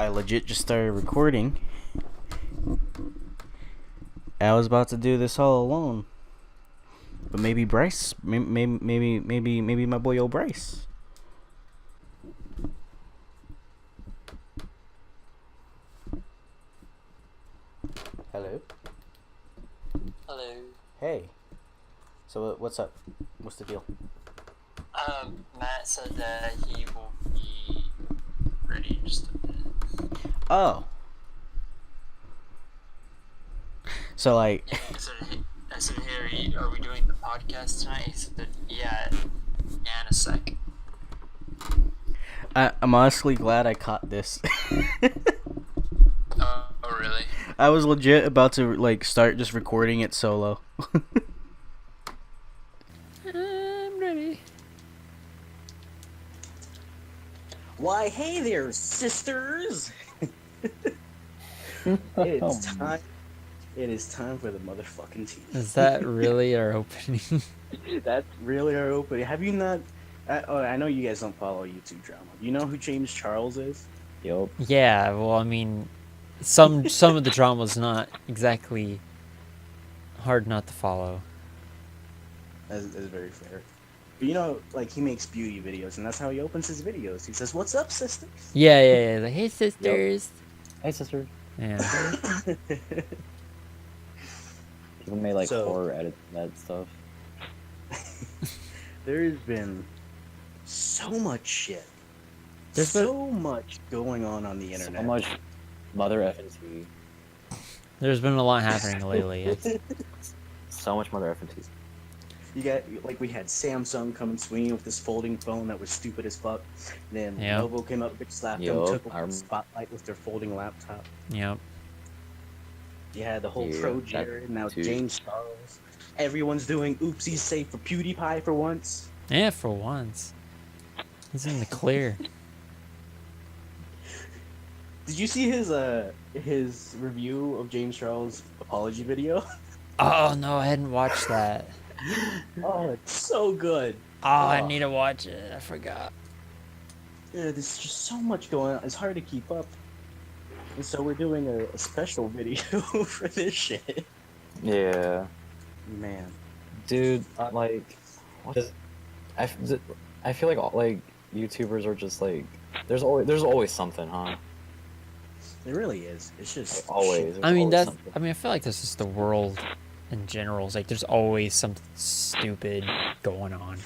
I legit just started recording. I was about to do this all alone, but maybe Bryce, maybe my boy old Bryce. Hello. Hello. Hey. So what's up? What's the deal? Matt said that he will be ready in just a minute. Oh. So like. Yeah, I said, hey, are we doing the podcast tonight? He said, yeah, in a sec. I'm honestly glad I caught this. Oh, really? I was legit about to like start just recording it solo. I'm ready. Why, hey there, sisters! It's time. It is time for the motherfucking tea. Is that really our opening? That's really our opening. Have you not? I know you guys don't follow YouTube drama. You know who James Charles is? Yup. Yeah, well, I mean, some of the drama's not exactly hard not to follow. That's very fair. But you know, like he makes beauty videos, and that's how he opens his videos. He says, "What's up, sisters?" Yeah. Like, hey, sisters. Hey, sister. Yeah. People made like So- horror edit that stuff. There's been so much shit. There's so much going on the internet. So much mother effing tea. There's been a lot happening lately. So much mother effing tea. You got, like, we had Samsung coming swinging with this folding phone that was stupid as fuck. Then Yeah. Lenovo came up, bitch slapped them, Yup, took I over the rem- spotlight with their folding laptop. Yep. You had the whole Yeah, Pro that Jared, now too. James Charles. Everyone's doing Oopsie safe for PewDiePie for once. Yeah, for once. He's in the clear. Did you see his review of James Charles' apology video? Oh, no, I hadn't watched that. Oh, it's so good. Oh, I Oh. need to watch it. I forgot. Yeah, there's just so much going on. It's hard to keep up. And so we're doing a special video for this shit. Yeah. Man. Dude, like, I, I feel like like YouTubers are just like there's always something, huh? It really is. It's just Always. I mean, There's that's. always something. I mean, I feel like this is the world in general. It's like there's always something stupid going on.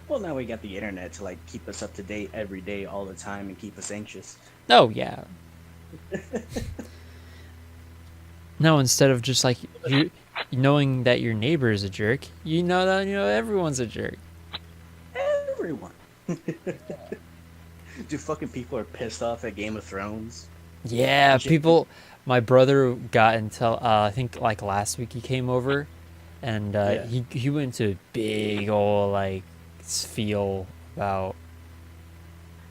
Well, now we got the internet to like keep us up to date every day, all the time, and keep us anxious. Oh yeah. No, instead of just like you knowing that your neighbor is a jerk, you know that everyone's a jerk. Everyone. Dude, fucking people are pissed off at Game of Thrones. Yeah, Shit. people. My brother got until I think like last week he came over, and Yeah. he went to a big old like spiel about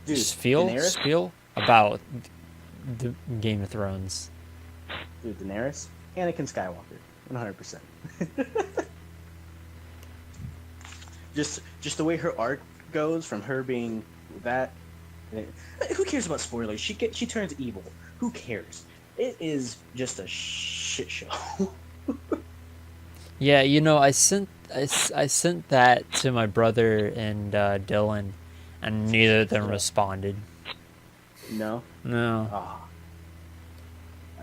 Dude, spiel Daenerys? about the Game of Thrones. Dude, Daenerys, Anakin Skywalker, 100%. Just the way her arc goes from her being that. Who cares about spoilers? She turns evil. Who cares? It is just a shit show. Yeah, I sent that to my brother and Dylan, and neither of them responded. No. No. Ah.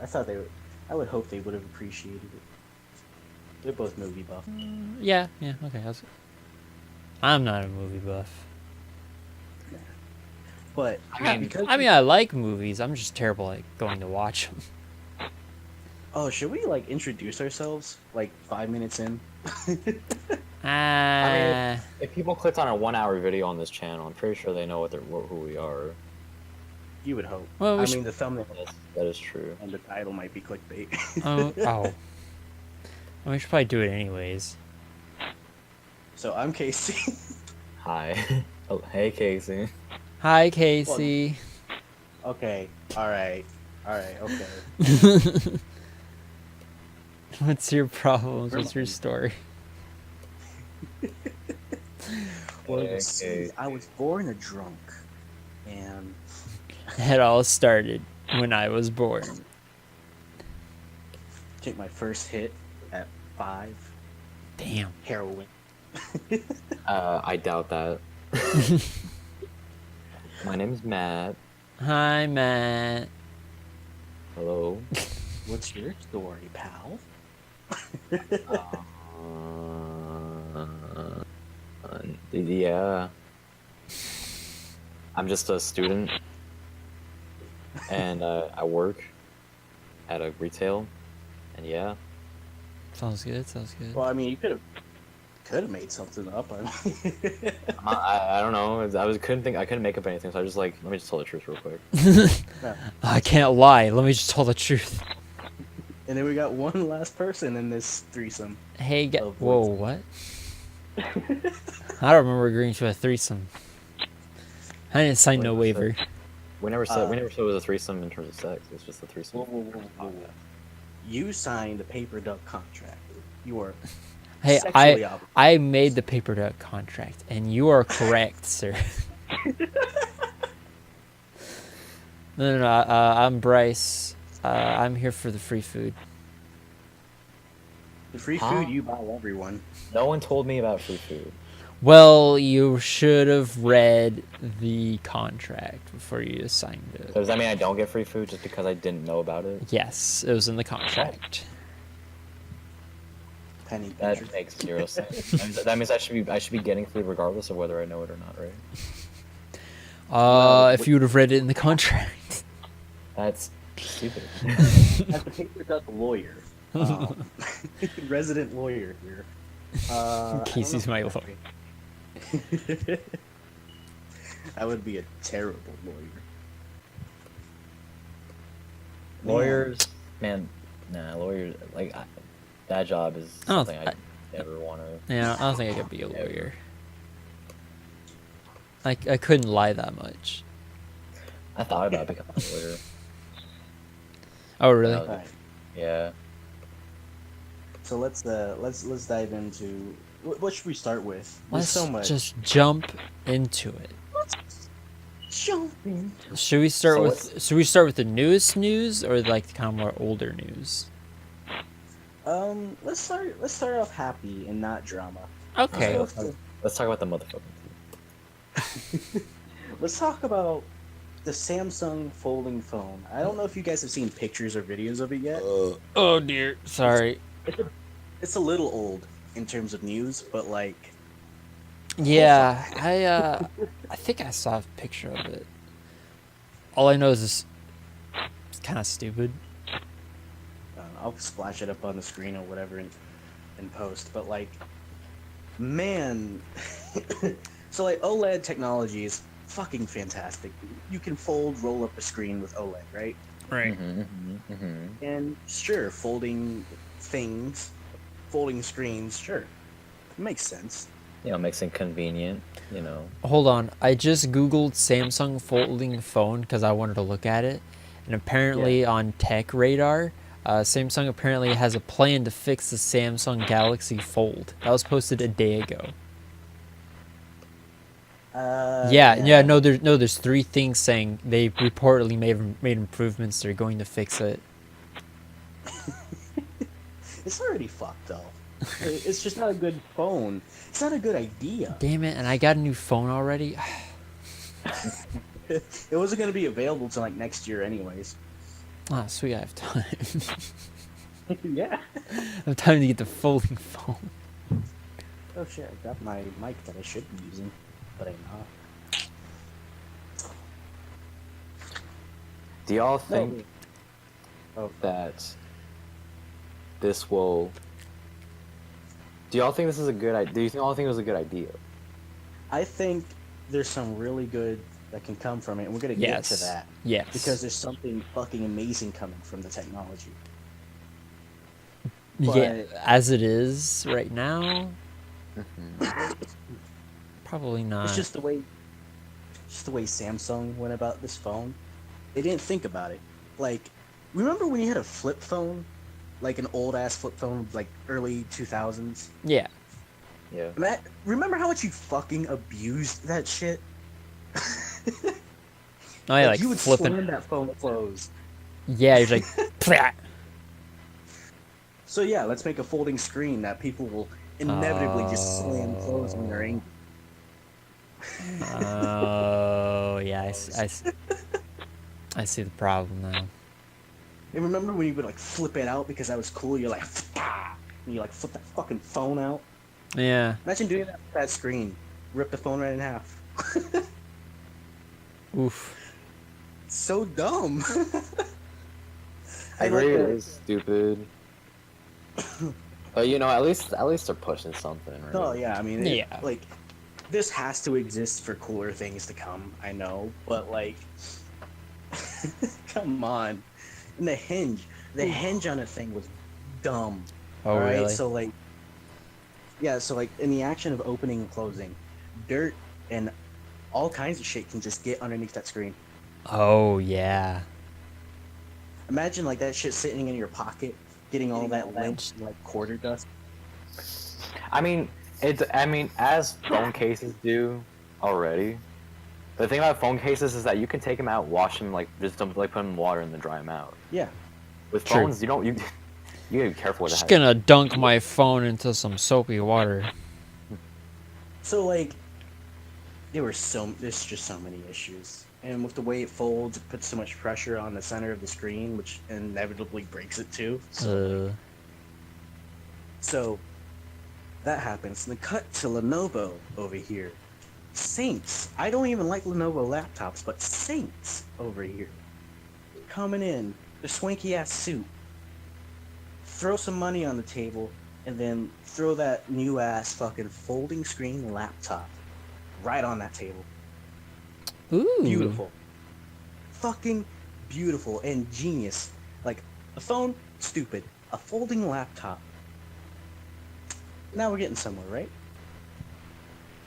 I thought they would. I would hope they would have appreciated it. They're both movie buff. Yeah. Okay. I'm not a movie buff. But because I like movies. I'm just terrible at going to watch them. oh, should we like introduce ourselves like 5 minutes in? If people clicked on a 1-hour video on this channel, I'm pretty sure they know who we are. You would hope. Well, we I should- mean, the thumbnail That is true. and the title might be clickbait. Oh. Well, we should probably do it anyways. So I'm Casey. Hi. Oh, hey, Casey. Hi, Casey. Okay. All right. Okay. What's your problems? What's your story? Well, Hey, see, hey. I was born a drunk, and It all started when I was born. Take my first hit at 5. Damn. Heroin. I doubt that. My name's Matt. Hi, Matt. Hello. What's your story, pal? Yeah. I'm just a student, and I work at a retail, and yeah. Sounds good. Sounds good. Well, I mean, you could have made something up. I mean, I don't know. I couldn't make up anything, so I just like let me just tell the truth real quick. I can't lie. Let me just tell the truth. and then we got one last person in this threesome. Hey, Oh, boy. whoa, what? I don't remember agreeing to a threesome. I didn't sign no Wait, what's waiver. We never said it was a threesome in terms of sex. It's just a threesome. Whoa. You signed a paper duck contract. You were Hey, sexually obligated. I made the paper duck contract, and you are correct, sir. No. I'm Bryce. I'm here for the free food. The free Huh? food you buy everyone. No one told me about free food. Well, you should have read the contract before you signed So it. does that mean I don't get free food just because I didn't know about it? Yes, it was in the contract. Penny That pincher. makes zero sense. That means I should be getting food regardless of whether I know it or not, right? If you would have read it in the contract. That's stupid. As the paper duck lawyer, resident lawyer here. Casey's my lawyer. I would be a terrible lawyer. Lawyers, man, nah, lawyers like that job is I don't something th- I never want to. Yeah, I don't think I could be a lawyer. I couldn't lie that much. I thought about becoming a lawyer. Oh, really? No. Alright, Yeah. so let's dive into what should we start with? There's Let's so much. just jump into it. Jump in. Should we start So with the newest news or like the kind of more older news? Let's start off happy and not drama. Okay. Let's talk about the motherfucking thing. Let's talk about the Samsung folding phone. I don't know if you guys have seen pictures or videos of it yet. Oh dear. Sorry. It's a little old in terms of news, but like, Yeah, I think I saw a picture of it. All I know is it's kind of stupid. I'll splash it up on the screen or whatever in post. But like, man, so like OLED technology is fucking fantastic. You can roll up a screen with OLED, right? Right. And sure, folding screens, sure, it makes sense. You know, makes it convenient. You know. Hold on. I just Googled Samsung folding phone because I wanted to look at it. And apparently on Tech Radar, Samsung apparently has a plan to fix the Samsung Galaxy Fold. That was posted a day ago. No, there's 3 things saying they reportedly made improvements. They're going to fix it. It's already fucked up. It's just not a good phone. It's not a good idea. Damn it, and I got a new phone already. It wasn't going to be available till like next year anyways. Ah, sweet, I have time. Yeah. I have time to get the folding phone. Oh shit, I got my mic that I should be using, but I'm not. Do y'all think Oh, that this will? Do y'all think this is a good idea? Do you think all think it was a good idea? I think there's some really good that can come from it, and we're gonna get to that Yes. because there's something fucking amazing coming from the technology. Yeah, as it is right now, probably not. It's just the way Samsung went about this phone. They didn't think about it. Like, remember when you had a flip phone, like an old ass flip phone, like early 2000s? Yeah. Yeah. Remember how much you fucking abused that shit? Oh yeah, like you would flipping. slam that phone closed. Yeah, you're like, "Pleh." So yeah, let's make a folding screen that people will inevitably just slam closed when they're angry. Oh yeah, I see the problem now. And remember when you would like flip it out because that was cool? You're like, and you like flip that fucking phone out. Yeah. Imagine doing that with that screen. Rip the phone right in half. Oof. So dumb. I like agree, it that. is stupid. But you know, at least they're pushing something, right? Oh yeah, I mean, Yeah. like this has to exist for cooler things to come. I know, but like, come on. And the hinge on a thing was dumb. Oh All right, really? so like, yeah, so like in the action of opening and closing, dirt and all kinds of shit can just get underneath that screen. Oh yeah. Imagine like that shit sitting in your pocket, getting all that lint and like quarter dust. I mean, as phone cases do already. The thing about phone cases is that you can take them out, wash them, like just dump, like put them in water and then dry them out. Yeah. With True. phones, you gotta be careful with Just that. gonna dunk my phone into some soapy water. So like, there's just so many issues, and with the way it folds, it puts so much pressure on the center of the screen, which inevitably breaks it too. So that happens. And the cut to Lenovo over here. Saints. I don't even like Lenovo laptops, but Saints over here. Coming in, the swanky ass suit. Throw some money on the table, and then throw that new ass fucking folding screen laptop right on that table. Ooh. Beautiful. Fucking beautiful and genius. Like, a phone, stupid. A folding laptop. Now we're getting somewhere, right?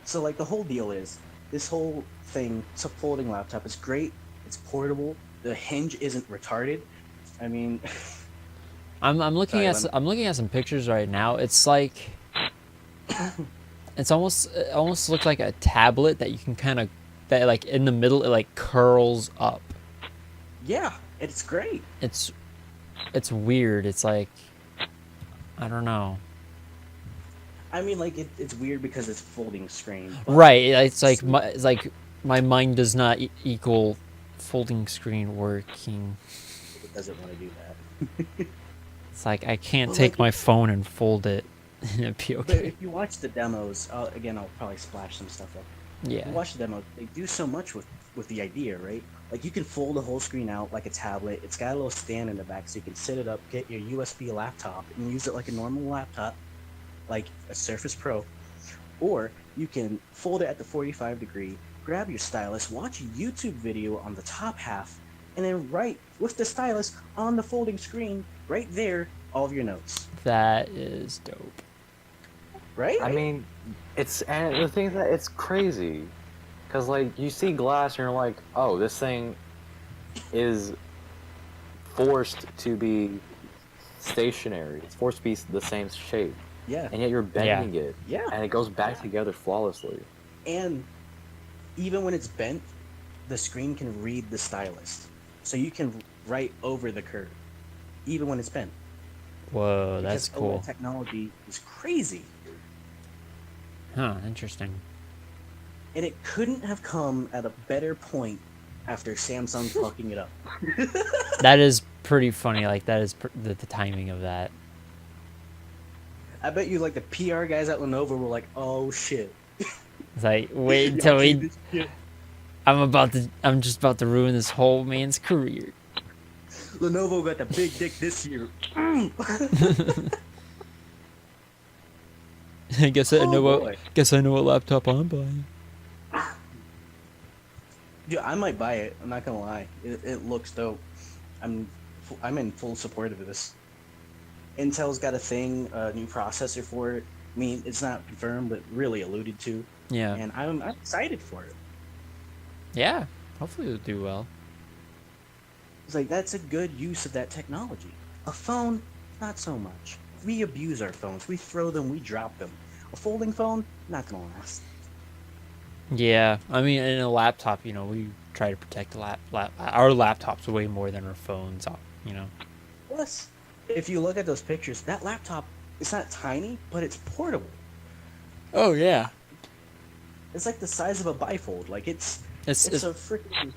So, like, the whole deal is, this whole thing, it's a folding laptop. It's great. It's portable. The hinge isn't retarded. I mean, I'm looking Sorry, at let me- I'm looking at some pictures right now. It's like it almost looks like a tablet that you can kind of that like in the middle it like curls up. yeah, it's great. It's weird. It's like I don't know. I mean, like, it's weird because it's folding screen. But Right. It's like my mind does not equal folding screen working. it doesn't want to do that. It's like I can't Well, take like- my phone and fold it and it'd be But okay. if you watch the demos, again, I'll probably splash some stuff up. Yeah. You watch the demo, they do so much with the idea, right? Like, you can fold the whole screen out like a tablet. It's got a little stand in the back so you can sit it up, get your USB laptop, and use it like a normal laptop, like a Surface Pro. Or you can fold it at the 45 degree, grab your stylus, watch a YouTube video on the top half, and then write with the stylus on the folding screen, right there, all of your notes. That is dope. Right? I mean, and the thing is that it's crazy, cause like you see glass and you're like, oh, this thing is forced to be stationary. It's forced to be the same shape, Yeah. and yet you're bending it, Yeah. and it goes back together flawlessly. And even when it's bent, the screen can read the stylus. So you can write over the curve, even when it's bent. Whoa, that's Because cool. OLED technology is crazy. Huh, interesting. And it couldn't have come at a better point after Samsung fucking it up. That is pretty funny. Like that is the timing of that. I bet you, like, the PR guys at Lenovo were like, oh shit. It's like wait Y'all until see we. this shit? I'm just about to ruin this whole man's career. Lenovo got the big dick this year. I guess I know boy. what. Guess I know what laptop I'm buying. Dude, I might buy it. I'm not gonna lie. It looks dope. I'm in full support of this. Intel's got a thing, a new processor for it. I mean, it's not confirmed, but really alluded to. Yeah. And I'm excited for it. Yeah. Hopefully it'll do well. It's like, that's a good use of that technology. A phone, not so much. We abuse our phones. We throw them, we drop them. A folding phone, not gonna last. Yeah, I mean, in a laptop, we try to protect our laptops way more than our phones. You know. Plus, if you look at those pictures, that laptop, it's not tiny, but it's portable. Oh yeah. It's like the size of a bifold. Like It's it's it's, a freaking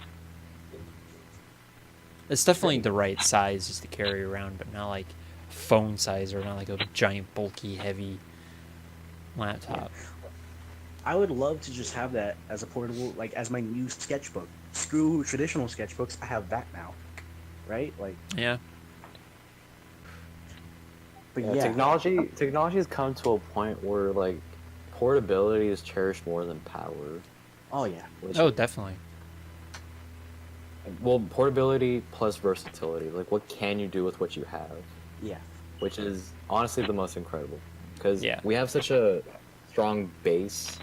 it's definitely great. the right size just to carry around, but not like phone size or not like a giant, bulky, heavy laptop. I would love to just have that as a portable, like as my new sketchbook. Screw traditional sketchbooks, I have that now, right? Like, Yeah. but Yeah, yeah, technology has come to a point where like portability is cherished more than power. oh yeah, Which, Oh, definitely. well, portability plus versatility. Like, what can you do with what you have? yeah, Which is honestly the most incredible because Yeah. we have such a strong base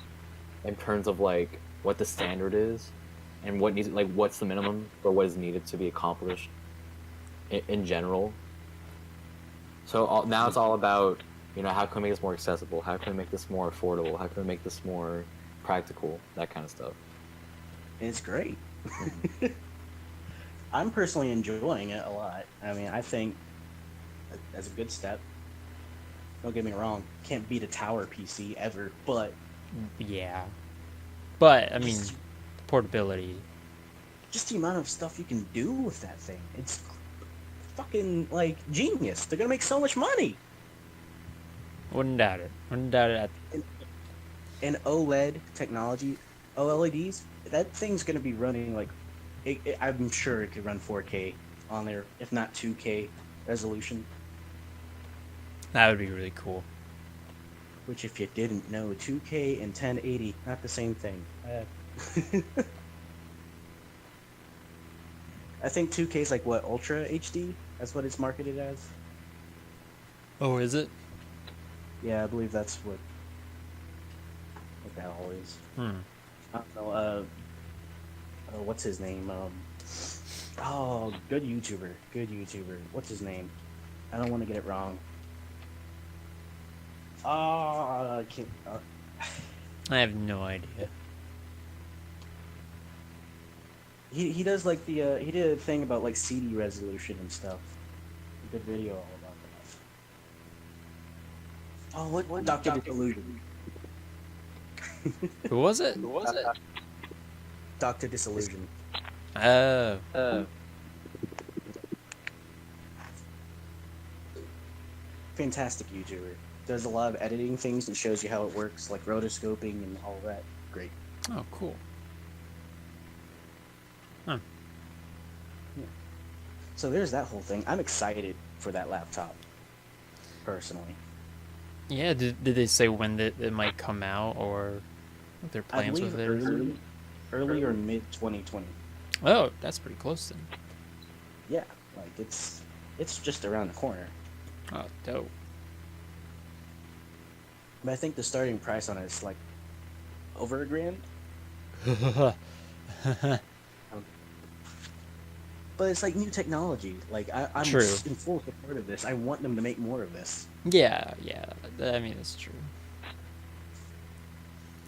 in terms of like what the standard is and what needs like what's the minimum for what is needed to be accomplished in general. So now it's all about how can we make this more accessible? How can we make this more affordable? How can we make this more practical? That kind of stuff. and it's great. I'm personally enjoying it a lot. I mean, I think that's a good step. Don't get me wrong, can't beat a tower PC ever, but Yeah. But I mean, just, portability. just the amount of stuff you can do with that thing, it's fucking like genius. They're gonna make so much money. Wouldn't doubt it. Wouldn't doubt it. And OLED technology, OLEDs, that thing's gonna be running like, I'm sure it could run 4K on there, if not 2K resolution. That would be really cool. Which, if you didn't know, 2K and 1080, not the same thing. I think 2K is like what, Ultra HD? That's what it's marketed as. Oh, is it? Yeah, I believe that's what that all is. I don't know. What's his name? Oh, good YouTuber. Good YouTuber. What's his name? I don't want to get it wrong. Oh, I can't. I have no idea. He does like the he did a thing about like CD resolution and stuff. A good video all about that. Oh, what Dr. Disillusion. Who was it? Who was it? Dr. Disillusion. Oh. Fantastic YouTuber. Does a lot of editing things and shows you how it works, like rotoscoping and all that. Great. Oh, cool. Huh. So there's that whole thing. I'm excited for that laptop, personally. Yeah. Did they say when it might come out or what their I plans believe with it? early or mid 2020. Oh, that's pretty close then. Yeah, like it's just around the corner. Oh, dope. But I think the starting price on it is like over $1,000. But it's like new technology. Like I'm True. in full support of this. I want them to make more of this. Yeah. I mean, that's true.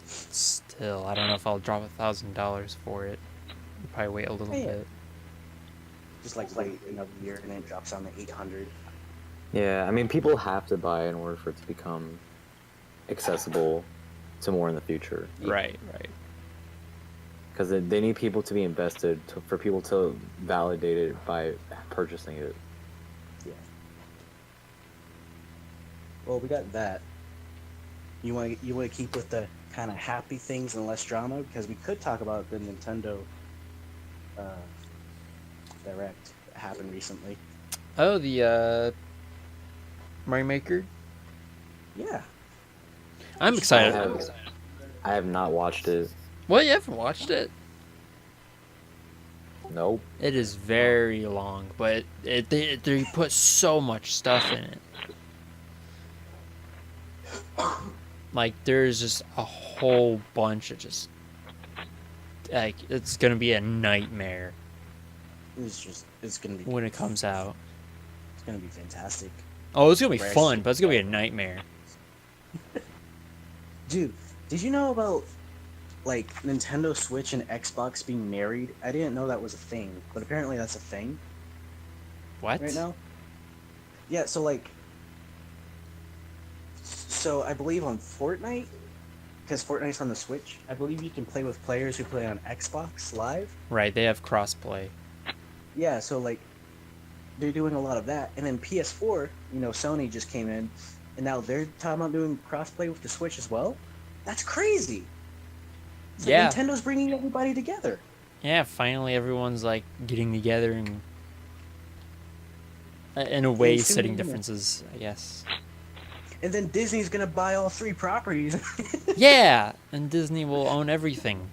Still, I don't know if I'll drop $1,000 for it. I'll probably wait a little Yeah. bit. Just like wait another year and then it drops down to 800. Yeah, I mean, people have to buy in order for it to become accessible to more in the future. Right. Because they need people to be invested for people to validate it by purchasing it. Yeah. Well, we got that. You want to keep with the kind of happy things and less drama, because we could talk about the Nintendo Direct that happened recently. Oh, the Mario Maker. Yeah. I'm excited. I have not watched it. What? You haven't watched it? Nope. It is very long, but they put so much stuff in it. Like, there's just a whole bunch of just like, it's gonna be a nightmare It's gonna be when it comes out. It's gonna be fantastic. Oh, it's gonna be Fresh. fun, but it's gonna be a nightmare. Dude, did you know about like Nintendo Switch and Xbox being married. I didn't know that was a thing, but apparently that's a thing What? right now. Yeah, so like, so I believe on Fortnite, because Fortnite's on the Switch, I believe you can play with players who play on Xbox Live. Right, they have crossplay. Yeah, so like, they're doing a lot of that, and then PS4, Sony just came in, and now they're talking about doing crossplay with the Switch as well. That's crazy. It's like Yeah. Nintendo's bringing everybody together. Yeah, finally everyone's like getting together and in a way soon, setting you know. differences, I guess. And then Disney's gonna buy all 3 properties. Yeah, and Disney will own everything.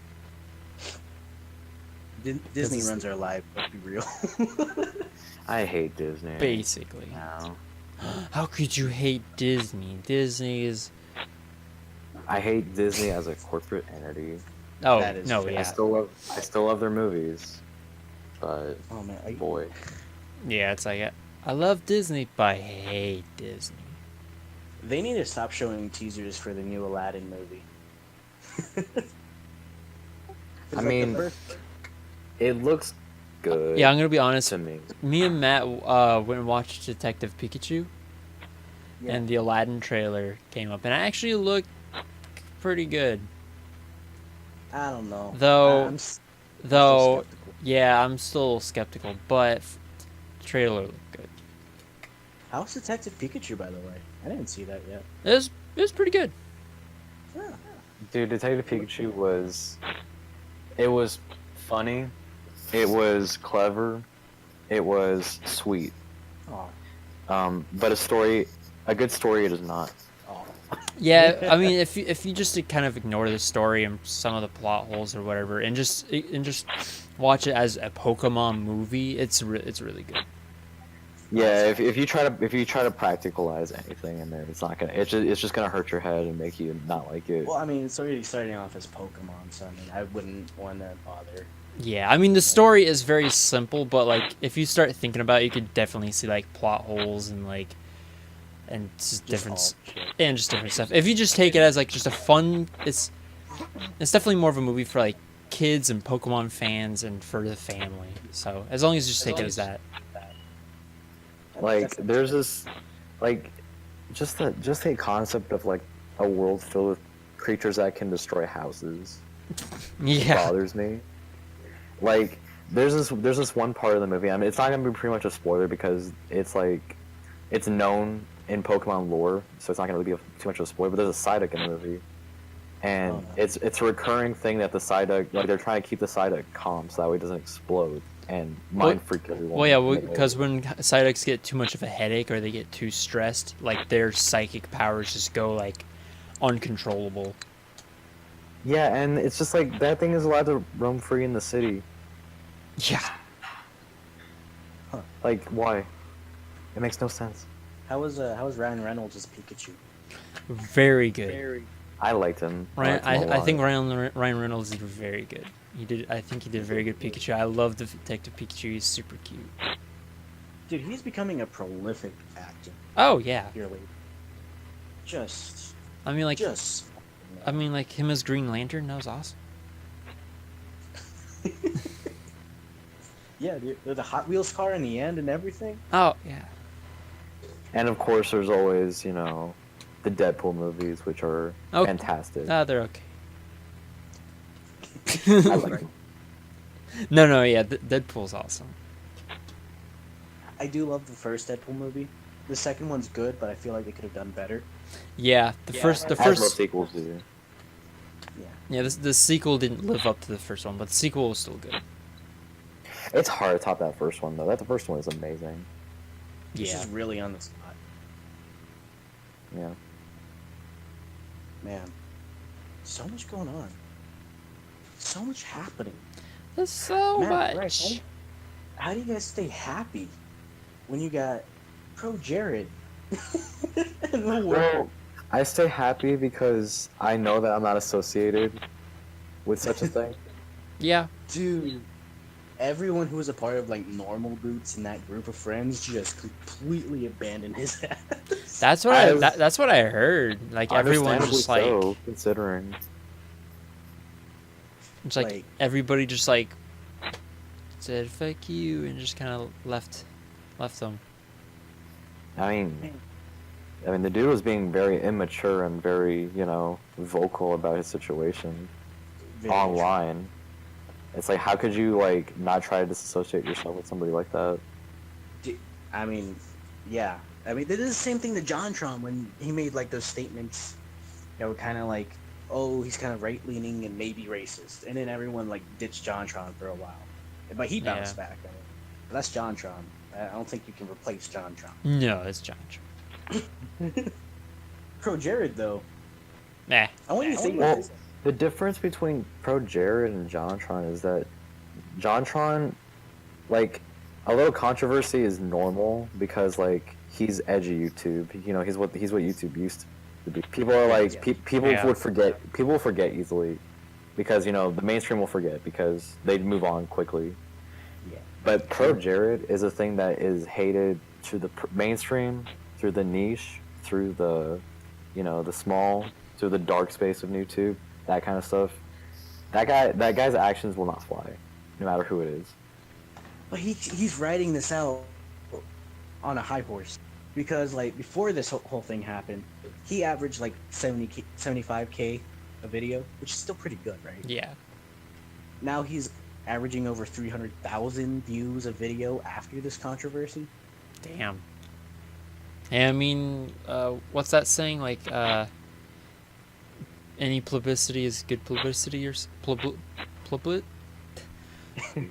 Disney is- runs our life. Let's be real. I hate Disney. Basically. No. How could you hate Disney? Disney is I hate Disney as a corporate entity. Oh, That is no, fair. yeah. I still love their movies, but Oh man, boy, Yeah, it's like I love Disney, but I hate Disney. they need to stop showing teasers for the new Aladdin movie. 'Cause, I like, mean, the first- it looks good. Yeah, I'm gonna be honest. to me. Me and Matt went and watched Detective Pikachu, yeah. and the Aladdin trailer came up, and it actually looked pretty good. I don't know. Though- I'm still Though, skeptical. yeah, I'm still skeptical, but the trailer looked good. How's Detective Pikachu, by the way? I didn't see that yet. It was pretty good. Yeah. Dude, Detective Pikachu it was funny, it was clever, it was sweet. Oh, But a good story, it is not. oh. Yeah, I mean, if you just kind of ignore the story and some of the plot holes or whatever, and just watch it as a Pokemon movie, it's really good. Yeah, if you try to practicalize anything in there, it's not gonna. It's just gonna hurt your head and make you not like it. Well, I mean, it's already starting off as Pokemon, so I mean, I wouldn't want to bother. Yeah, I mean the story is very simple, but like if you start thinking about it, you could definitely see like plot holes and just different all shit. and just different stuff. If you just take it as like just a fun, it's definitely more of a movie for like kids and Pokemon fans and for the family. So as long as you just take it as that. Like there's this, like, just the concept of like a world filled with creatures that can destroy houses Yeah. bothers me. Like there's this one part of the movie. I mean, it's not gonna be pretty much a spoiler because it's like it's known in Pokemon lore, so it's not gonna really be too much of a spoiler. But there's a Psyduck in the movie, and Oh, no. it's a recurring thing that the Psyduck, like, they're trying to keep the Psyduck calm so that way it doesn't explode and mind freak everyone. Well, yeah, because when Psyducks get too much of a headache or they get too stressed, like their psychic powers just go like uncontrollable. Yeah, and it's just like that thing is allowed to roam free in the city. Yeah. Like, why? It makes no sense. How was Ryan Reynolds as Pikachu? Very good. I liked him. Ryan, liked him a I lot. think Ryan Reynolds did very good. I think he did a very good Pikachu. I love the Detective Pikachu. He's super cute. Dude, he's becoming a prolific actor. Oh yeah. Really. Just. I mean like him as Green Lantern. That was awesome. Yeah, dude, the Hot Wheels car in the end and everything. Oh yeah. And of course, there's always, the Deadpool movies, which are Oh. fantastic. They're okay. I like them. No, yeah. Deadpool's awesome. I do love the first Deadpool movie. The second one's good, but I feel like they could have done better. Yeah, the first. As most sequels do. Yeah. Yeah, the sequel didn't live up to the first one, but the sequel was still good. It's hard to top that first one, though. The first one is amazing. It's Yeah. just really on the spot. Yeah. Man. So much going on. So much happening. There's so Matt, much. Bryce, how do you guys stay happy when you got Pro Jared in the world? Well, I stay happy because I know that I'm not associated with such a thing. Yeah. Dude, everyone who was a part of like Normal Boots in that group of friends just completely abandoned his ass. That's what that's what I heard. Like everyone's Understandably just like so, considering. It's like, Like- everybody just like said "fuck you" and just kind of left them. I mean, the dude was being very immature and very, vocal about his situation very online. It's like, how could you like not try to disassociate yourself with somebody like that? I mean, yeah. I mean, they did the same thing to JonTron when he made like those statements that were kind of like, oh, he's kind of right-leaning and maybe racist, and then everyone like ditched JonTron for a while, but he bounced back. I mean, but that's JonTron. I don't think you can replace JonTron. No, it's John. Pro Jared though, Nah. I want you to think Well, about this. the difference between Pro Jared and JonTron is that JonTron, like, a little controversy is normal because like he's edgy YouTube. He's what YouTube used to be. People are like people Yeah. would forget. People will forget easily because the mainstream will forget because they'd move on quickly. Yeah. But Pro Jared is a thing that is hated through the mainstream, through the niche, through the, the small, through the dark space of YouTube, that kind of stuff. That guy's actions will not fly, no matter who it is. But he's riding this out on a high horse because like before this whole thing happened, he averaged like 75K a video, which is still pretty good, right? Yeah. Now he's averaging over 300,000 views a video after this controversy. Damn. I mean, what's that saying? Like, any publicity is good publicity, or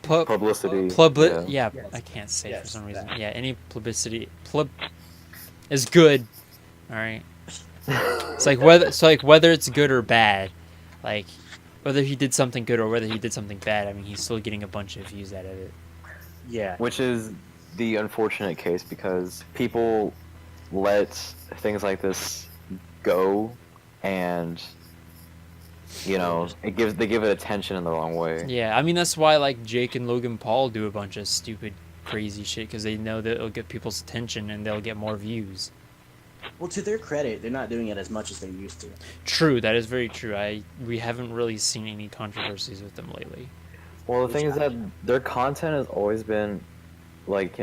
publicity. Publicity. Yeah, Yes. I can't say for Yes, some reason. that. Yeah, any publicity is good. All right. It's like whether it's good or bad, like whether he did something good or whether he did something bad. I mean, he's still getting a bunch of views out of it. Yeah. Which is the unfortunate case because people let things like this go, and they give it attention in the wrong way. Yeah, I mean that's why like Jake and Logan Paul do a bunch of stupid, crazy shit because they know that it'll get people's attention and they'll get more views. Well, to their credit, they're not doing it as much as they used to. True, that is very true. We haven't really seen any controversies with them lately. Well, the thing is that their content has always been, like,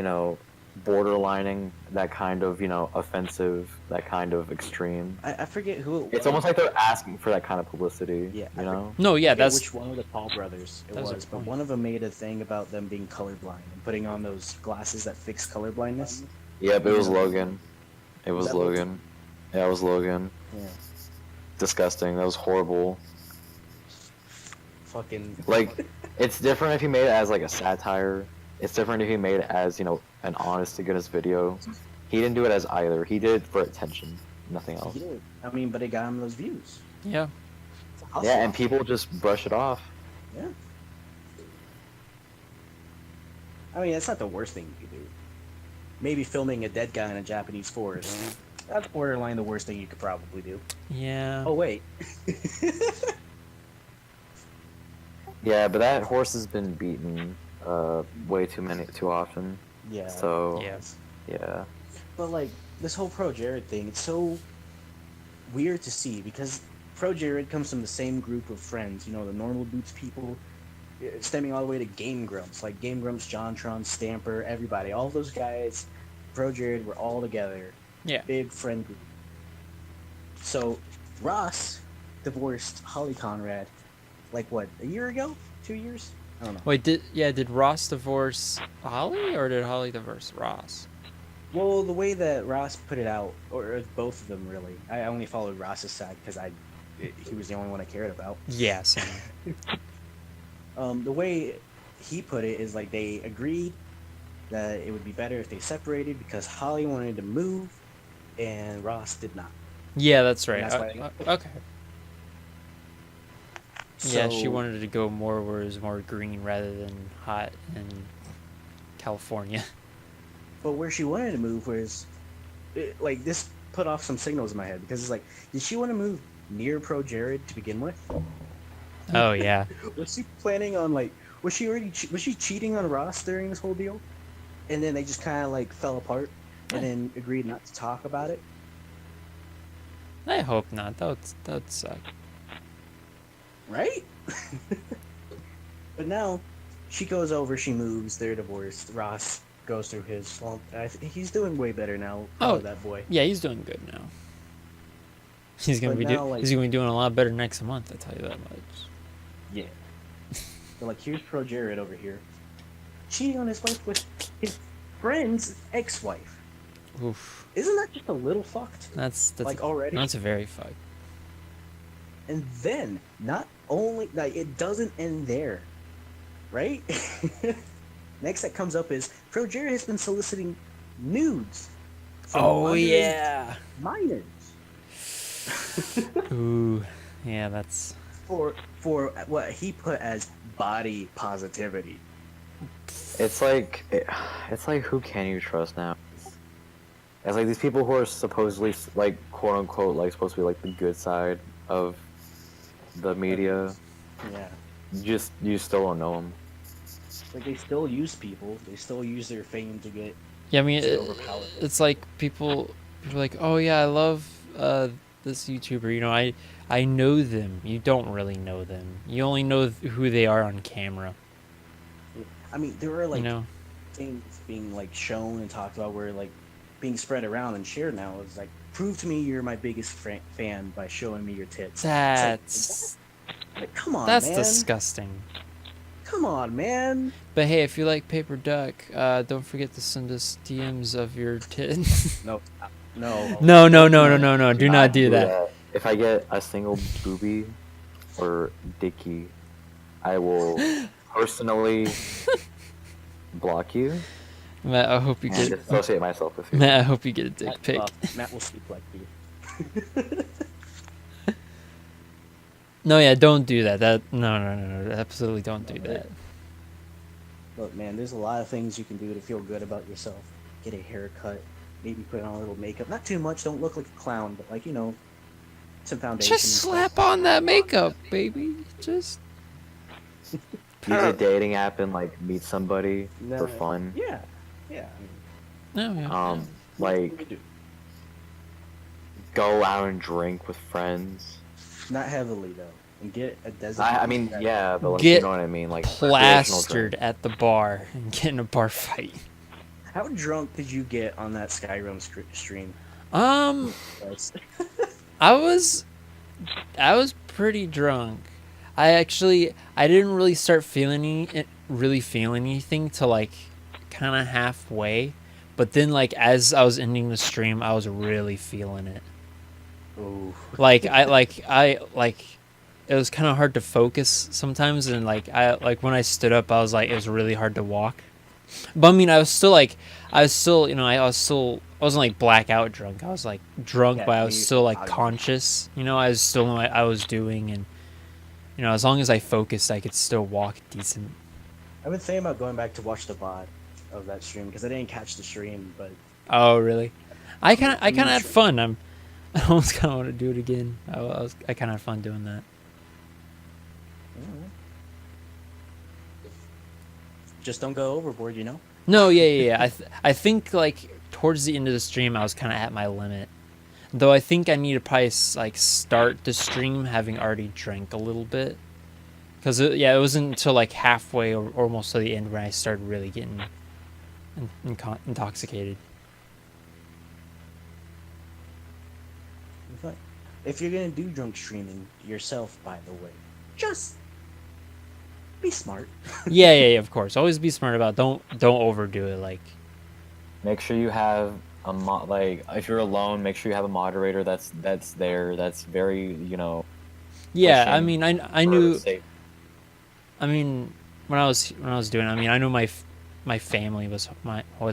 borderlining that kind of, offensive, that kind of extreme. I forget who it was. It's almost like they're asking for that kind of publicity. Yeah, You know? No, yeah, I forget that's which one of the Paul brothers it that was was, their but point. one of them made a thing about them being colorblind and putting on those glasses that fix colorblindness. Yep, it was Logan. It was That was- Logan. Yeah, it was Logan. Yeah. Disgusting. That was horrible. Fucking. Like, it's different if he made it as, like, a satire. It's different if he made it as, an honest-to-goodness video. He didn't do it as either. He did it for attention. Nothing else. He did. I mean, but it got him those views. yeah. It's a hustle. Yeah, and people just brush it off. Yeah. I mean, that's not the worst thing you could do. Maybe filming a dead guy in a Japanese forest. That's borderline the worst thing you could probably do. Yeah. Oh, wait. Yeah, but that horse has been beaten way too often. Yeah. So, Yes. yeah. But, like, this whole Pro Jared thing, it's so weird to see because Pro Jared comes from the same group of friends, the normal boots people, stemming all the way to Game Grumps, like Game Grumps, JonTron, Stamper, everybody. All those guys, Pro Jared, were all together. Yeah. Big friend group. So, Ross divorced Holly Conrad, like, what, a year ago? 2 years? I don't know. Wait, did Ross divorce Holly or did Holly divorce Ross? Well, the way that Ross put it out, or both of them really, I only followed Ross's side because he was the only one I cared about. Yeah, same. The way he put it is like they agreed that it would be better if they separated because Holly wanted to move and Ross did not. Yeah, that's right. And that's why Okay. Yeah, she So- wanted to go more where it was more green rather than hot in California. But where she wanted to move was, like, this put off some signals in my head because it's like, did she want to move near Pro Jared to begin with? Oh yeah. Was she planning on, like, was she cheating on Ross during this whole deal? And then they just kind of, like, fell apart and then agreed not to talk about it? I hope not. That would suck. Right? But now, she goes over, she moves, they're divorced. Ross goes through his slump. He's doing way better now. Oh. That boy. Yeah, he's doing good now. He's gonna But be now, like- he's gonna be doing a lot better next month. I tell you that much. Yeah. So like, here's Pro Jared over here, cheating on his wife with his friend's ex-wife. Oof. Isn't that just a little fucked? That's Like already. That's very fucked. And then, not only like it doesn't end there, right? Next that comes up is Pro Jared has been soliciting nudes. From Oh underage yeah. minors Ooh. Yeah, that's. for what he put as body positivity. It's like who can you trust now? It's like these people who are supposedly like quote unquote like supposed to be like the good side of the media. Yeah. You still don't know them. Like they still use people. They still use their fame to get Yeah, I mean, to overpower. it's like people are like, oh yeah, I love this YouTuber. You know, I know them. You don't really know them. You only know who they are on camera. I mean, there are like You know. things being like shown and talked about where like being spread around and shared now is like, prove to me you're my biggest fan by showing me your tits. That's Like, come on, that's man. disgusting. Come on, man. But hey, if you like Paper Duck, don't forget to send us DMs of your tits. No, no. No. Do not do that. If I get a single booby or dicky, I will personally block you Matt, I hope you and get. associate myself with you. Matt, I hope you get a dick pic. Matt will speak like you. No, yeah, don't do that. No, absolutely don't do that. Look, man, there's a lot of things you can do to feel good about yourself. Get a haircut, maybe put on a little makeup. Not too much, don't look like a clown, but like, you know, some foundation. Just slap on that makeup, baby. Just. Use a dating app and like meet somebody No, for fun. Yeah, yeah. No, yeah. Like go out and drink with friends. Not heavily though, and get a designated. I mean, yeah, but like, Get you know what I mean, like recreational Plastered drink. at the bar and get in a bar fight. How drunk did you get on that Skyrim stream? Yes. I was pretty drunk. I didn't really start really feeling anything till like kind of halfway, but then like as I was ending the stream, I was really feeling it. Ooh. Like it was kind of hard to focus sometimes, and like when I stood up, I was like, it was really hard to walk. But I mean, I wasn't like blackout drunk. I was like drunk, Yeah, but I me was still like either. conscious. You know, I was still knowing what I was doing, and you know, as long as I focused, I could still walk decent. I've been thinking about going back to watch the VOD of that stream because I didn't catch the stream, but Oh, really? I kind of had fun. I almost kind of want to do it again. I kind of had fun doing that. just don't go overboard, you know. No, yeah. I think like towards the end of the stream, I was kind of at my limit. Though I think I need to probably like start the stream having already drank a little bit, because it wasn't until like halfway or almost to the end when I started really getting intoxicated. If you're gonna do drunk streaming yourself, by the way, just be smart. Yeah, of course. Always be smart about don't overdo it. Like, Make sure you have like if you're alone, make sure you have a moderator that's there, that's very, you know. yeah. I pushing mean, I for knew. safe. I mean, when I was doing it, I mean, I knew my family was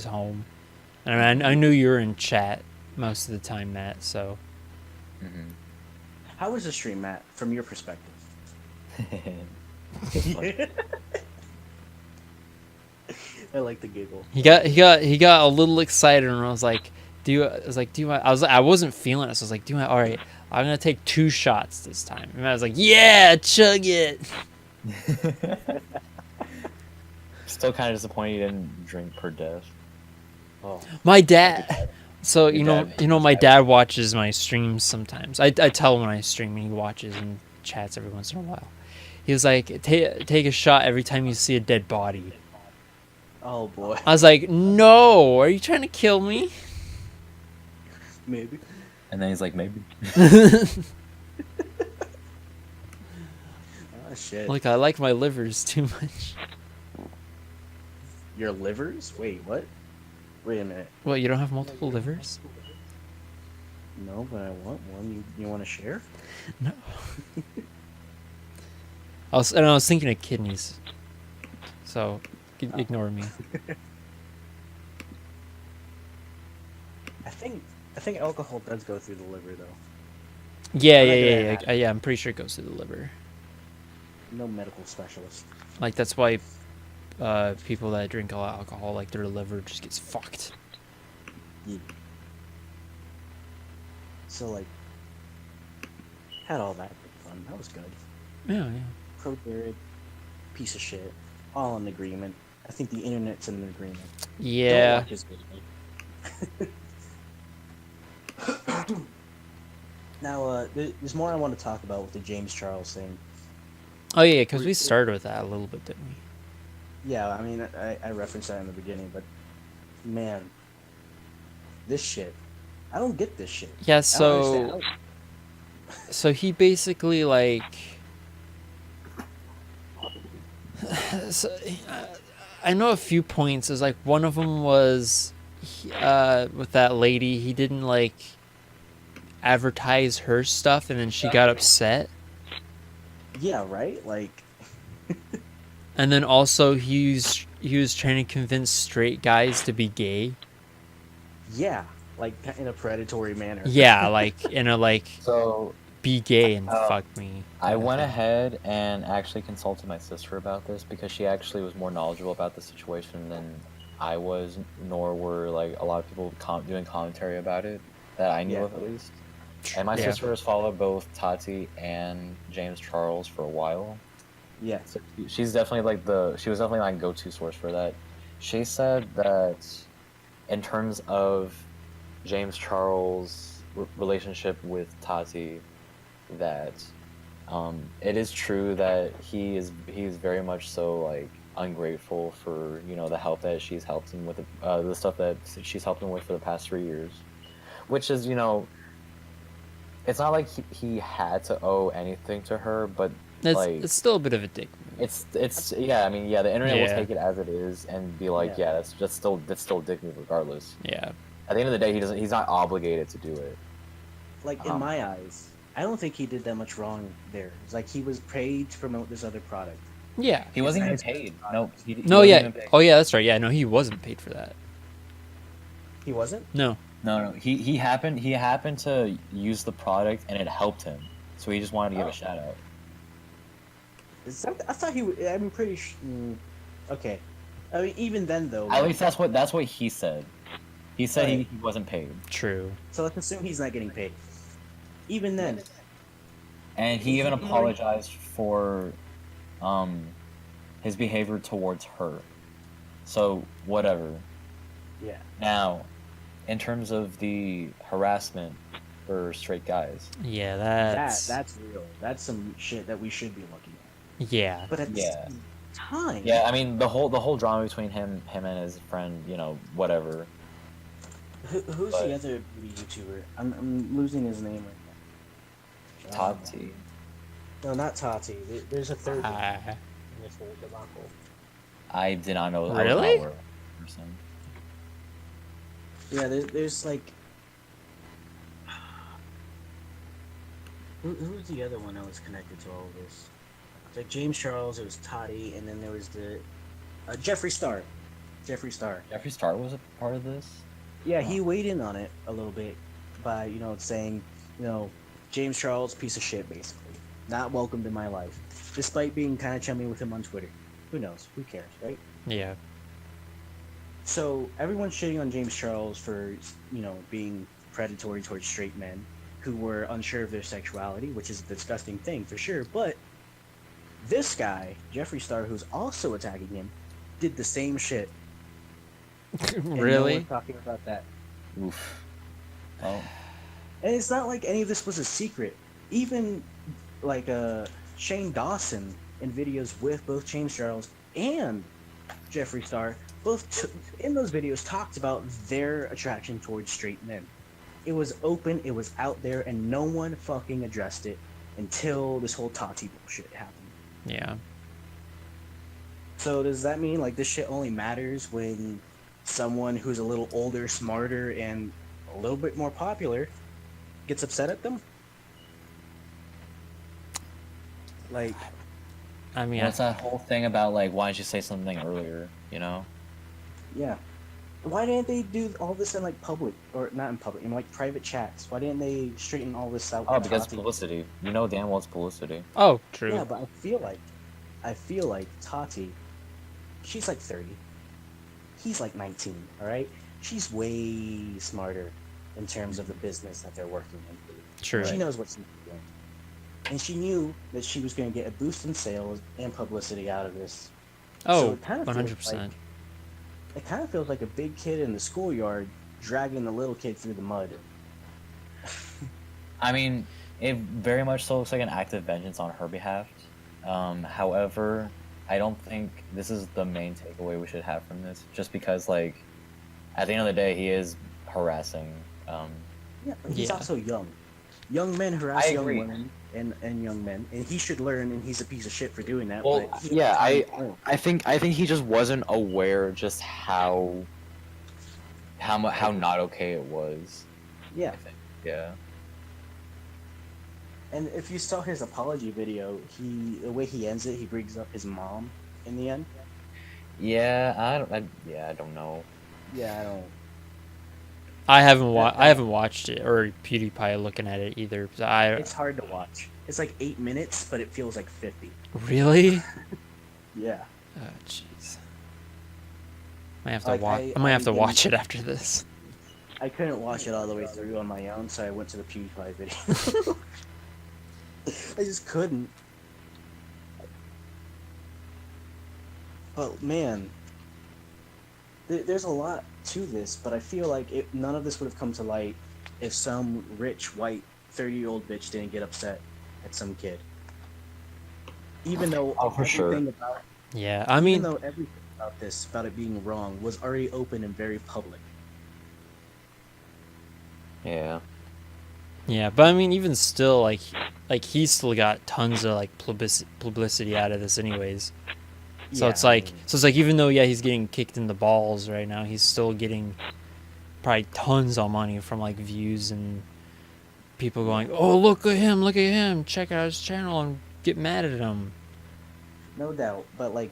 home, and I mean, I knew you were in chat most of the time, Matt. So Mhm. How was the stream, Matt, from your perspective? It's fun. I like the giggle. he got a little excited, and I was like, I wasn't feeling it, so I was like, all right, I'm gonna take 2 shots this time. And I was like, yeah, chug it. Still kind of disappointed you didn't drink per death. Oh, My dad. So Your my dad watches my streams sometimes. I tell him when I stream, and he watches and chats every once in a while. He was like, take a shot every time you see a dead body. Oh boy. I was like, no, are you trying to kill me? Maybe. And then he's like, maybe. Oh shit. Like, I like my livers too much. Your livers? Wait, what? Wait a minute. What, you don't have multiple livers? No, but I want one. You want to share? No. I was thinking of kidneys. So, ignore me. I think alcohol does go through the liver though. Yeah, I'm yeah, not gonna yeah, ask. yeah. Yeah, I'm pretty sure it goes to the liver. No medical specialist. Like, that's why people that drink a lot of alcohol, like, their liver just gets fucked. Yeah. So like, had all that good fun. That was good. Yeah, yeah. Pro-Jared, piece of shit. All in agreement. I think the internet's in agreement. Don't Yeah. watch his video. Now, there's more I want to talk about with the James Charles thing. Oh, yeah, because we started with that a little bit, didn't we? Yeah, I mean, I referenced that in the beginning, but man, this shit. I don't get this shit. Yeah, I don't understand. so... So he basically, like... So, I know a few points. Is like, one of them was with that lady, he didn't, like, advertise her stuff, and then she got upset. Yeah, right? Like, And then also he was trying to convince straight guys to be gay. yeah, like in a predatory manner. Yeah, like in a like So be gay and fuck me. I went ahead and actually consulted my sister about this because she actually was more knowledgeable about the situation than I was, nor were like a lot of people doing commentary about it that I knew Yeah. of at least. And my Yeah. sister has followed both Tati and James Charles for a while. Yeah. So she's definitely like she was definitely my go-to source for that. She said that in terms of James Charles' relationship with Tati, that it is true that he is very much so like ungrateful for the help that she's helped him with the stuff that she's helped him with for the past 3 years, which is it's not like he had to owe anything to her, but It's still a bit of a dick move. it's yeah, I mean, yeah, the internet will Yeah. take it as it is and be like, Yeah. yeah, that's still a dick move regardless. Yeah. At the end of the day, he's not obligated to do it. Like, in my eyes, I don't think he did that much wrong there. It's like he was paid to promote this other product. Yeah. He wasn't even Nice. paid. No, he No, wasn't yeah. even paid. Oh, yeah, that's right. Yeah, no, he wasn't paid for that. He wasn't? No. No, he happened to use the product and it helped him, so he just wanted to give Oh. a shout out. I thought he would. I'm pretty okay. I mean, even then, though. At like, least that's what he said. He said Right. he wasn't paid, True. So let's assume he's not getting paid. Even then. and he even He already- apologized for his behavior towards her. So whatever. Yeah. Now, in terms of the harassment for straight guys, Yeah, that's... That's real. That's some shit that we should be looking at. Yeah. But at Yeah. the same time. yeah, I mean the whole drama between him and his friend, whatever. Who's But- the other beauty YouTuber? I'm losing his name right now. Tati. No, not Tati. There's a third one Uh, in this whole debacle. I did not know. Really? I was not aware of that person. Yeah, there's like. Who's the other one that was connected to all of this? It's like James Charles, it was Toddy, and then there was the Jeffree Star. Jeffree Star. Jeffree Star was a part of this. Yeah, he weighed in on it a little bit by saying, James Charles, piece of shit, basically, not welcomed in my life, despite being kind of chummy with him on Twitter. Who knows? Who cares, right? yeah. So everyone's shitting on James Charles for, being predatory towards straight men who were unsure of their sexuality, which is a disgusting thing for sure. But this guy, Jeffree Star, who's also attacking him, did the same shit. And no Really? one's talking about that. Oof. Oh. And it's not like any of this was a secret. Even like Shane Dawson in videos with both James Charles and Jeffree Star. In those videos talked about their attraction towards straight men. It was open, it was out there, and no one fucking addressed it until this whole Tati bullshit happened. Yeah. So does that mean like this shit only matters when someone who's a little older, smarter, and a little bit more popular gets upset at them? Like, I mean, Well, it's that whole thing about like, why didn't you say something earlier? You know? yeah. Why didn't they do all this in like public, or not in public, in like private chats? Why didn't they straighten all this out? Oh, with because Tati? publicity. You know damn well it's publicity. oh, true. Yeah, but I feel like Tati, she's like 30. He's like 19, all right? She's way smarter in terms of the business that they're working in. True. She knows what she's doing. And she knew that she was going to get a boost in sales and publicity out of this. Oh, it kind of 100%. It kind of feels like a big kid in the schoolyard dragging the little kid through the mud. I mean, it very much so looks like an act of vengeance on her behalf. However, I don't think this is the main takeaway we should have from this. Just because, like, at the end of the day, he is harassing. Yeah, but he's Yeah. also young. Young men harass I young agree. women and young men, and he should learn. And he's a piece of shit for doing that. Well, but he yeah, has time to learn. I think he just wasn't aware just how not okay it was. Yeah. I think. Yeah. And if you saw his apology video, the way he ends it, he brings up his mom in the end. Yeah, I don't know. Yeah, I don't. I haven't watched it or PewDiePie looking at it either. 'Cause It's hard to watch. It's like 8 minutes, but it feels like 50. really. Yeah. Oh, jeez. I have to Like, watch. I- I might have I to didn't- watch it after this. I couldn't watch it all the way through on my own, so I went to the PewDiePie video. I just couldn't. But man, there's a lot to this, but I feel like none of this would have come to light if some rich white 30-year-old bitch didn't get upset at some kid. Even though Oh, for sure. about Yeah, I even mean, though everything about this, about it being wrong, was already open and very public. Yeah. yeah, but I mean, even still, like he's still got tons of like publicity out of this, anyways. So Yeah, it's I like, mean, even though he's getting kicked in the balls right now, he's still getting probably tons of money from like views and people going, "Oh, look at him, check out his channel," and get mad at him. no doubt. But like,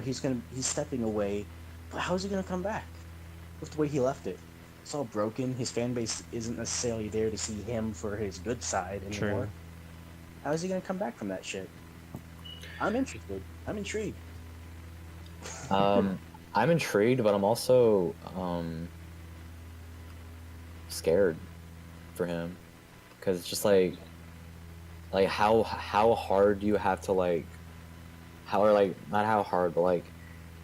he's stepping away. But how's he gonna come back with the way he left it? It's all broken. His fan base isn't necessarily there to see him for his good side anymore. True. How is he gonna come back from that shit? I'm interested. I'm intrigued. I'm intrigued, but I'm also scared for him, because it's just like how hard do you have to not how hard, but like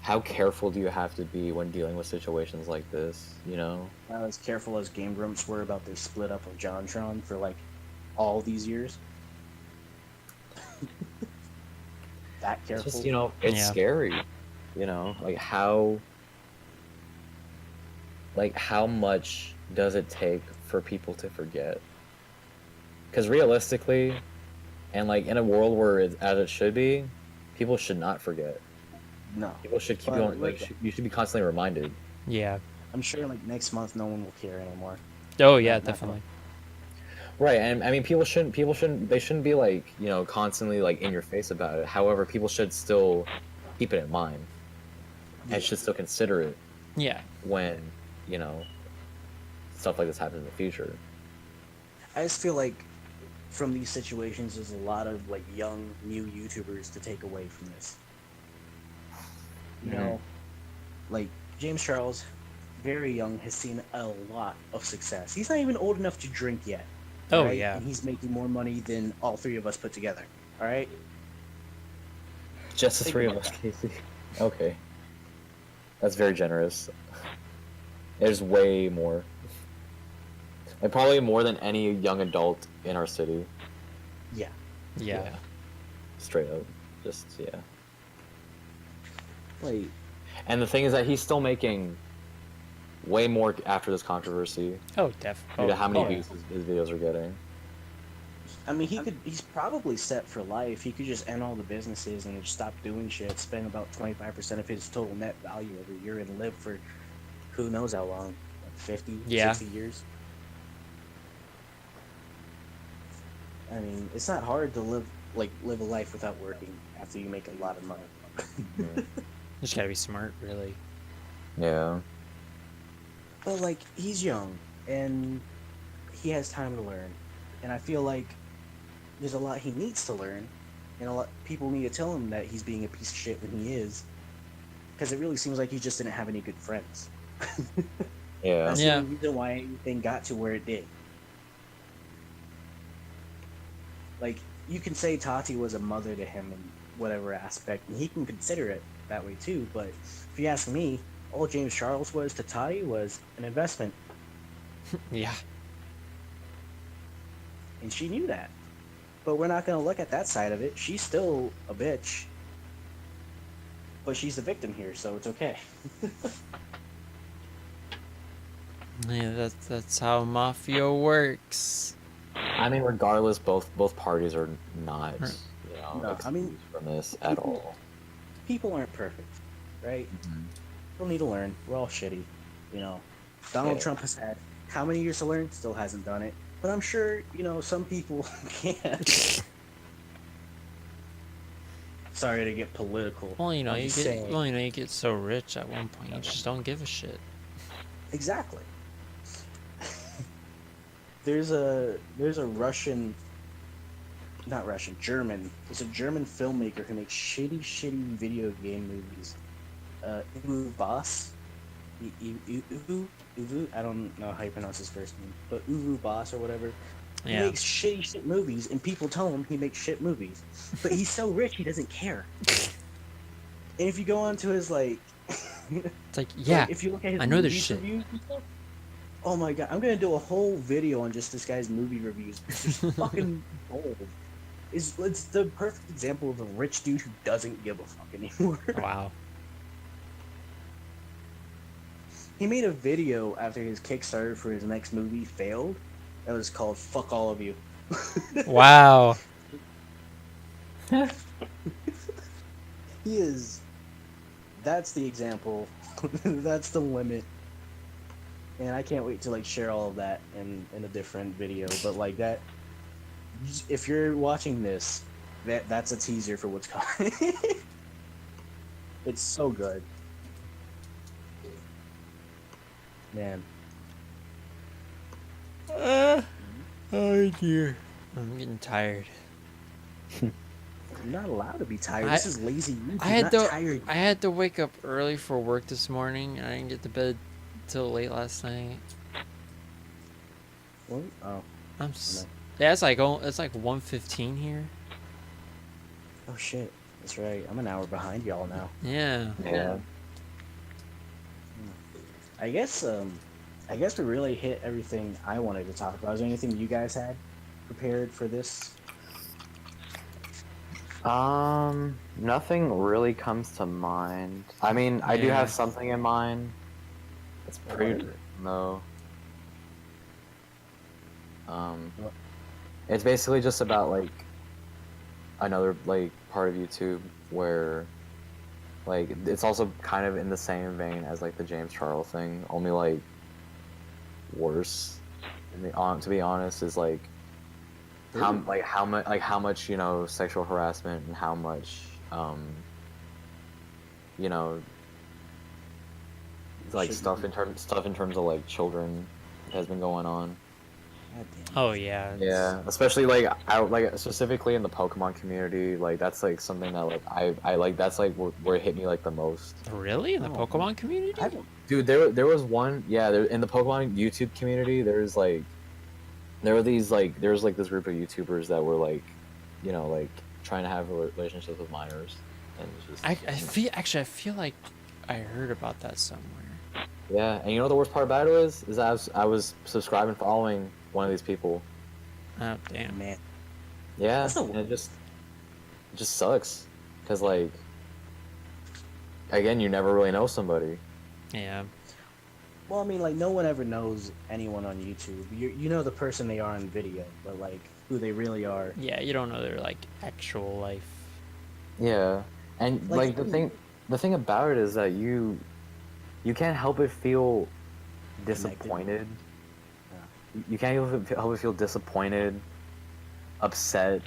how careful do you have to be when dealing with situations like this, you know? Not as careful as Game Grumps were about their split up of JonTron for like all these years. That It's careful. just, it's Yeah. scary, how much does it take for people to forget? Because realistically, and like in a world where as it should be, people should not forget. No. People should keep But, going. like, You should be constantly reminded. Yeah. I'm sure like next month no one will care anymore. Oh yeah, Not definitely. Right, and I mean, people shouldn't be like, constantly like in your face about it. However, people should still keep it in mind, and should still consider it Yeah. when, stuff like this happens in the future. I just feel like from these situations there's a lot of like young new YouTubers to take away from this. You know, like James Charles, very young, has seen a lot of success. He's not even old enough to drink yet. Oh right? yeah. And he's making more money than all three of us put together. All right. Just the Think three of about us, Casey. Okay, that's very generous. There's way more. Like probably more than any young adult in our city. Yeah. Yeah. Straight up. just yeah. Like, And the thing is that he's still making way more after this controversy Oh, due definitely. to how many oh, yeah. views his videos are getting. I mean, he's probably set for life. He could just end all the businesses and just stop doing shit, spend about 25% of his total net value every year, and live for who knows how long, like 50, Yeah. 60 years. I mean, it's not hard to live a life without working after you make a lot of money. You just gotta be smart, really. Yeah. But like, he's young and he has time to learn, and I feel like there's a lot he needs to learn, and a lot people need to tell him that he's being a piece of shit when he is, because it really seems like he just didn't have any good friends. Yeah. That's Yeah. the only reason why everything got to where it did. Like, you can say Tati was a mother to him in whatever aspect, and he can consider it that way too, but if you ask me, all James Charles was to Tati was an investment, Yeah. and she knew that. But we're not going to look at that side of it. She's still a bitch, but she's the victim here, so it's okay. Yeah, that's how mafia works. I mean, regardless, both parties are not, Right. you know, No, I mean, excused from this at all. People aren't perfect, right? Mhm. People need to learn. We're all shitty, you know. Donald Yeah. Trump has had how many years to learn? Still hasn't done it. But I'm sure, you know, some people can. Sorry to get political. Well, you know, I'm you just get saying. well, you know, you get so rich at one point, you just don't give a shit. Exactly. There's a Russian, not Russian, German. There's a German filmmaker who makes shitty video game movies. Uwe Boss. Uwe, I don't know how you pronounce his first name, but Uwe Boss or whatever. He Yeah. makes shit movies, and people tell him he makes shit movies. But he's so rich, he doesn't care. And if you go on to his, like... It's like, yeah, if you look at his I know this movies shit. reviews and stuff, oh my god, I'm gonna do a whole video on just this guy's movie reviews. It's just fucking gold. It's the perfect example of a rich dude who doesn't give a fuck anymore. Wow. He made a video after his Kickstarter for his next movie failed. That was called "Fuck All of You." Wow. He is. That's the example. That's the limit. And I can't wait to like share all of that in a different video. But like that, if you're watching this, that's a teaser for what's coming. It's so good, man. Oh dear. I'm getting tired. You're not allowed to be tired. I- This is lazy YouTube. I had Not to tired. I had to wake up early for work this morning. I didn't get to bed till late last night. What? Oh, Yeah, it's like 1:15 here. oh shit. That's right. I'm an hour behind y'all now. Yeah. Yeah. I guess we really hit everything I wanted to talk about. Is there anything you guys had prepared for this? Nothing really comes to mind. I mean, I do Yeah. have something in mind. It's pretty What? though. What? It's basically just about like another like part of YouTube where like it's also kind of in the same vein as like the James Charles thing, only like worse. To be honest, is like how much you know sexual harassment and how much you know like Shouldn't stuff in terms of like children has been going on. God damn. Oh yeah. Yeah, especially like specifically in the Pokemon community, like that's like something that like I like that's like where it hit me like the most. Really? In the Oh, Pokemon community? I haven't. Dude, there was one, yeah, in the Pokemon YouTube community, there's like there was this group of YouTubers that were like, you know, like trying to have relationships with minors, and it's just I feel like I heard about that somewhere. yeah, and you know the worst part about it is that I was subscribing and following one of these people. Oh damn. Man, Yeah, That's the and it just sucks. because like, again, you never really know somebody. Yeah. Well, I mean, like, no one ever knows anyone on YouTube. You know the person they are on video, but, like, who they really are. Yeah, you don't know their like actual life. Yeah, and Like, the thing about it is that you can't help but feel Connected. disappointed. You can't help but feel disappointed, upset.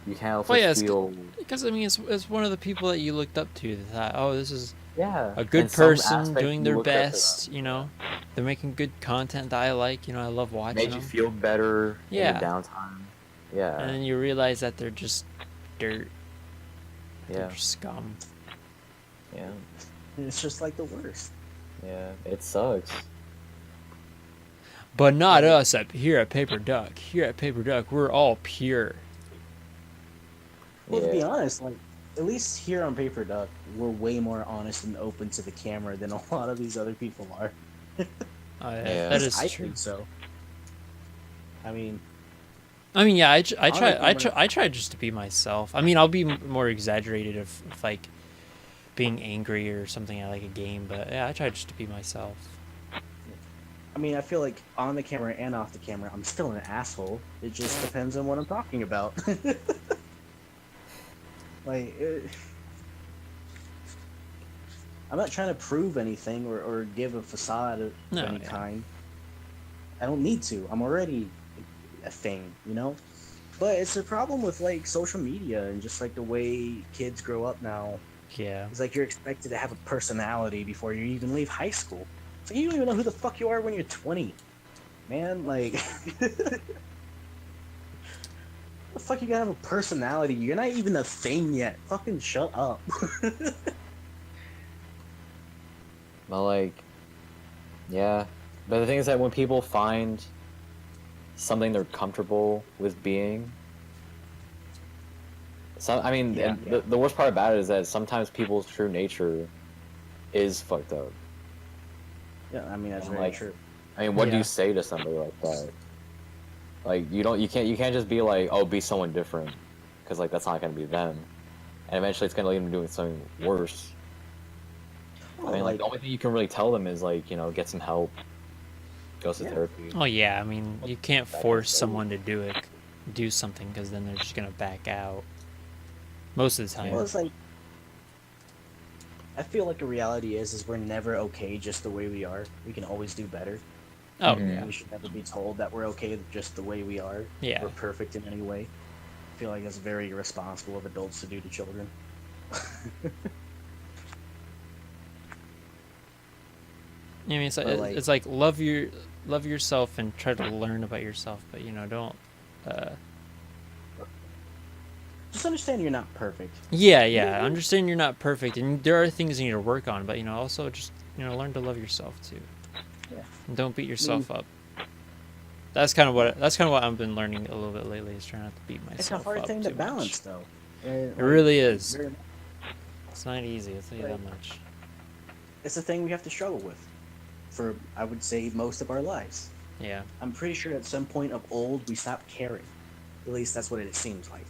You can't help Well, but yeah, feel because I mean, it's one of the people that you looked up to. That thought, oh, this is yeah a good in some person aspect, doing you their looked up to best. them. You know, they're making good content that I like. You know, I love watching Made you them. feel better in Yeah. your downtime. Yeah, And then you realize that they're just dirt. They're yeah, just scum. yeah, it's just, like, the worst. yeah. It sucks. But not us here at Paper Duck. Here at Paper Duck, we're all pure. Well, Yeah. to be honest, like, at least here on Paper Duck, we're way more honest and open to the camera than a lot of these other people are. Yeah, Yeah. that is I true. think so. I mean, Yeah, I On the try camera. I try just to be myself. I mean, I'll be more exaggerated if like being angry or something at like a game, but yeah, I try just to be myself. I feel like on the camera and off the camera, I'm still an asshole. It just depends on what I'm talking about. Like, I'm not trying to prove anything or give a facade of No, any yeah. kind. I don't need to. I'm already a thing, you know? But it's a problem with, like, social media and just, like, the way kids grow up now. Yeah. It's like you're expected to have a personality before you even leave high school. So you don't even know who the fuck you are when you're 20. Man, like... the fuck you gotta have a personality? You're not even a thing yet. Fucking shut up. But like, yeah. But the thing is that when people find something they're comfortable with being, so I mean, Yeah, and yeah. the worst part about it is that sometimes people's true nature is fucked up. Yeah, I mean, that's And, very like, true. I mean, what do Yeah. you say to somebody like that? Like, you can't just be like, oh, be someone different, because like that's not gonna be them, and eventually it's gonna lead them to doing something worse. I mean, like the only thing you can really tell them is like, get some help, go to Yeah. therapy. Oh yeah, I mean, you can't Back force and someone to do something because then they're just gonna back out. Most of the time. Well, it's like... I feel like the reality is we're never okay just the way we are. We can always do better. Oh Mhm. yeah. We should never be told that we're okay just the way we are. Yeah. We're perfect in any way. I feel like that's very irresponsible of adults to do to children. I mean, But, like- it's like love yourself and try to learn about yourself, but don't. Just understand you're not perfect. Yeah. Understand you're not perfect, and there are things you need to work on, but also just learn to love yourself too. Yeah. And don't beat yourself up. That's kind of what I've been learning a little bit lately, is trying not to beat myself It's a hard up thing to too balance, much. though. It really is. very- It's not easy. I'll tell you that much. It's a thing we have to struggle with for, I would say, most of our lives. Yeah. I'm pretty sure at some point of old we stopped caring. At least that's what it seems like.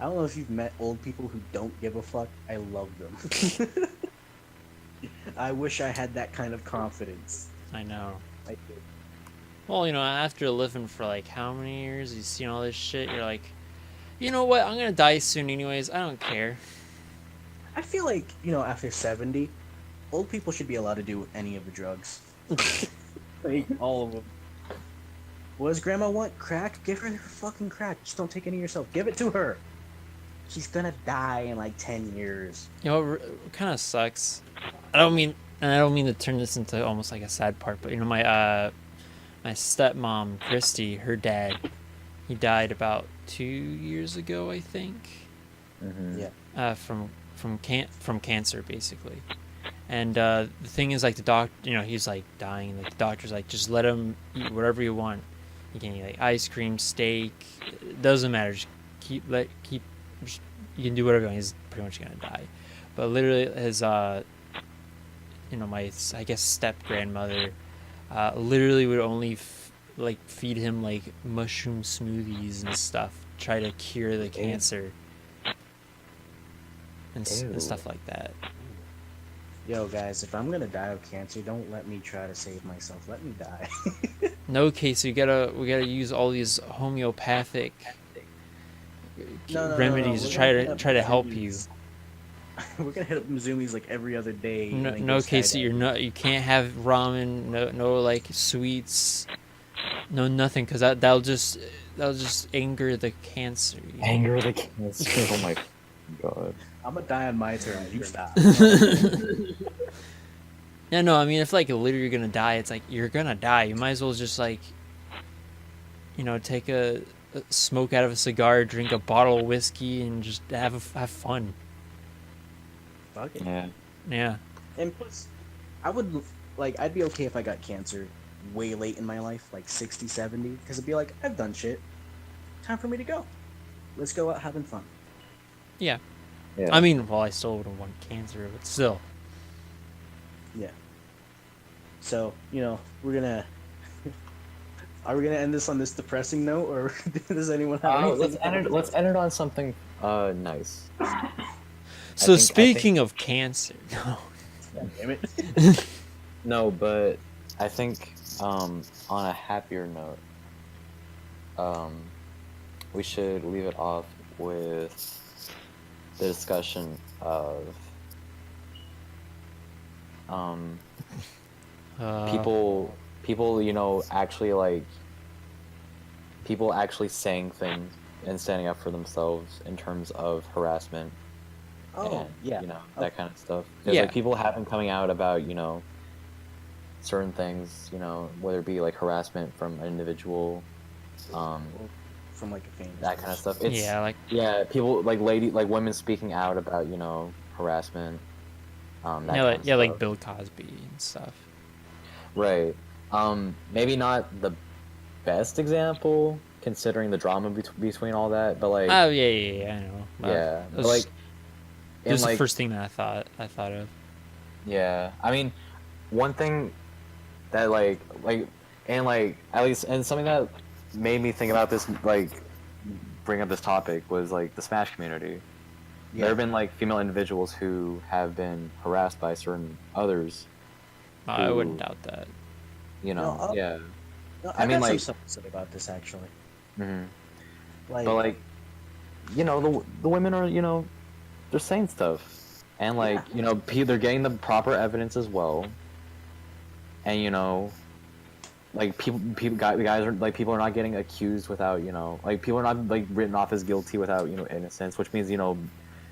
I don't know if you've met old people who don't give a fuck. I love them. I wish I had that kind of confidence. I know. I do. Well, after living for like how many years, you've seen all this shit. You're like, you know what? I'm gonna die soon, anyways. I don't care. I feel like, after 70, old people should be allowed to do any of the drugs. Like, all of them. What does grandma want? Crack? Give her fucking crack. Just don't take any yourself. Give it to her. She's gonna die in like 10 years. You know, it kind of sucks. I don't mean to turn this into almost like a sad part, but my stepmom, Christy, her dad, he died about 2 years ago, I think. Mm-hmm. Yeah. From cancer, basically. And the thing is, like, the doctor, he's like dying. Like, the doctor's like, just let him eat whatever you want. You can eat like ice cream, steak. It doesn't matter. Just just, you can do whatever you want. He's pretty much gonna die. But literally, his my I guess step grandmother, literally would only like feed him like mushroom smoothies and stuff, try to cure the cancer and Ew. stuff like that. Yo, guys, if I'm gonna die of cancer, don't let me try to save myself. Let me die. No, Casey, we gotta use all these homeopathic No, remedies to we're try gonna to hit up try to help you. Zoomies. We're gonna hit up Zoomies like every other day. and No, then no, go Casey, you're skydiving. not. You can't have ramen. No, like sweets. No, nothing, because that'll just anger the cancer. You know? Anger the cancer. Oh my god. I'm gonna die on my terms. You stop. Yeah, no, I mean, if like literally you're gonna die, it's like you're gonna die. You might as well just like, take a smoke out of a cigar, drink a bottle of whiskey, and just have fun. Fuck it. Yeah. Yeah. And plus, I'd be okay if I got cancer way late in my life, like 60, 70, because it'd be like, I've done shit. Time for me to go. Let's go out having fun. Yeah. Yeah. I mean, well, I still wouldn't want cancer, but still. Yeah. So, we're gonna. Are we gonna end this on this depressing note, or does anyone have anything? let's end it on something nice. So think- speaking of cancer, no. God damn it. No, but I think on a happier note, we should leave it off with the discussion of people actually like people actually saying things and standing up for themselves in terms of harassment Oh, and yeah. that kind of stuff. Because Yeah. like people have been coming out about certain things, whether it be like harassment from an individual, From like a famous that kind of stuff. It's, Yeah, like people like women speaking out about harassment. That kind of like stuff. Bill Cosby and stuff. Right. Maybe not the best example considering the drama between all that, but like Oh yeah, I know. yeah, It but was, like it was and, the like, first thing that I thought of. yeah. I mean, one thing that at least and something that made me think about this, like bring up this topic, was like the Smash community. Yeah. There have been like female individuals who have been harassed by certain others. I wouldn't Ooh. doubt that. No, Yeah. No, I mean, got some like- stuff to say about this actually. hmm Like, But like, the women are they're saying stuff, and like they're getting the proper evidence as well, and like guys are like, people are not getting accused without like, people are not like written off as guilty without innocence, which means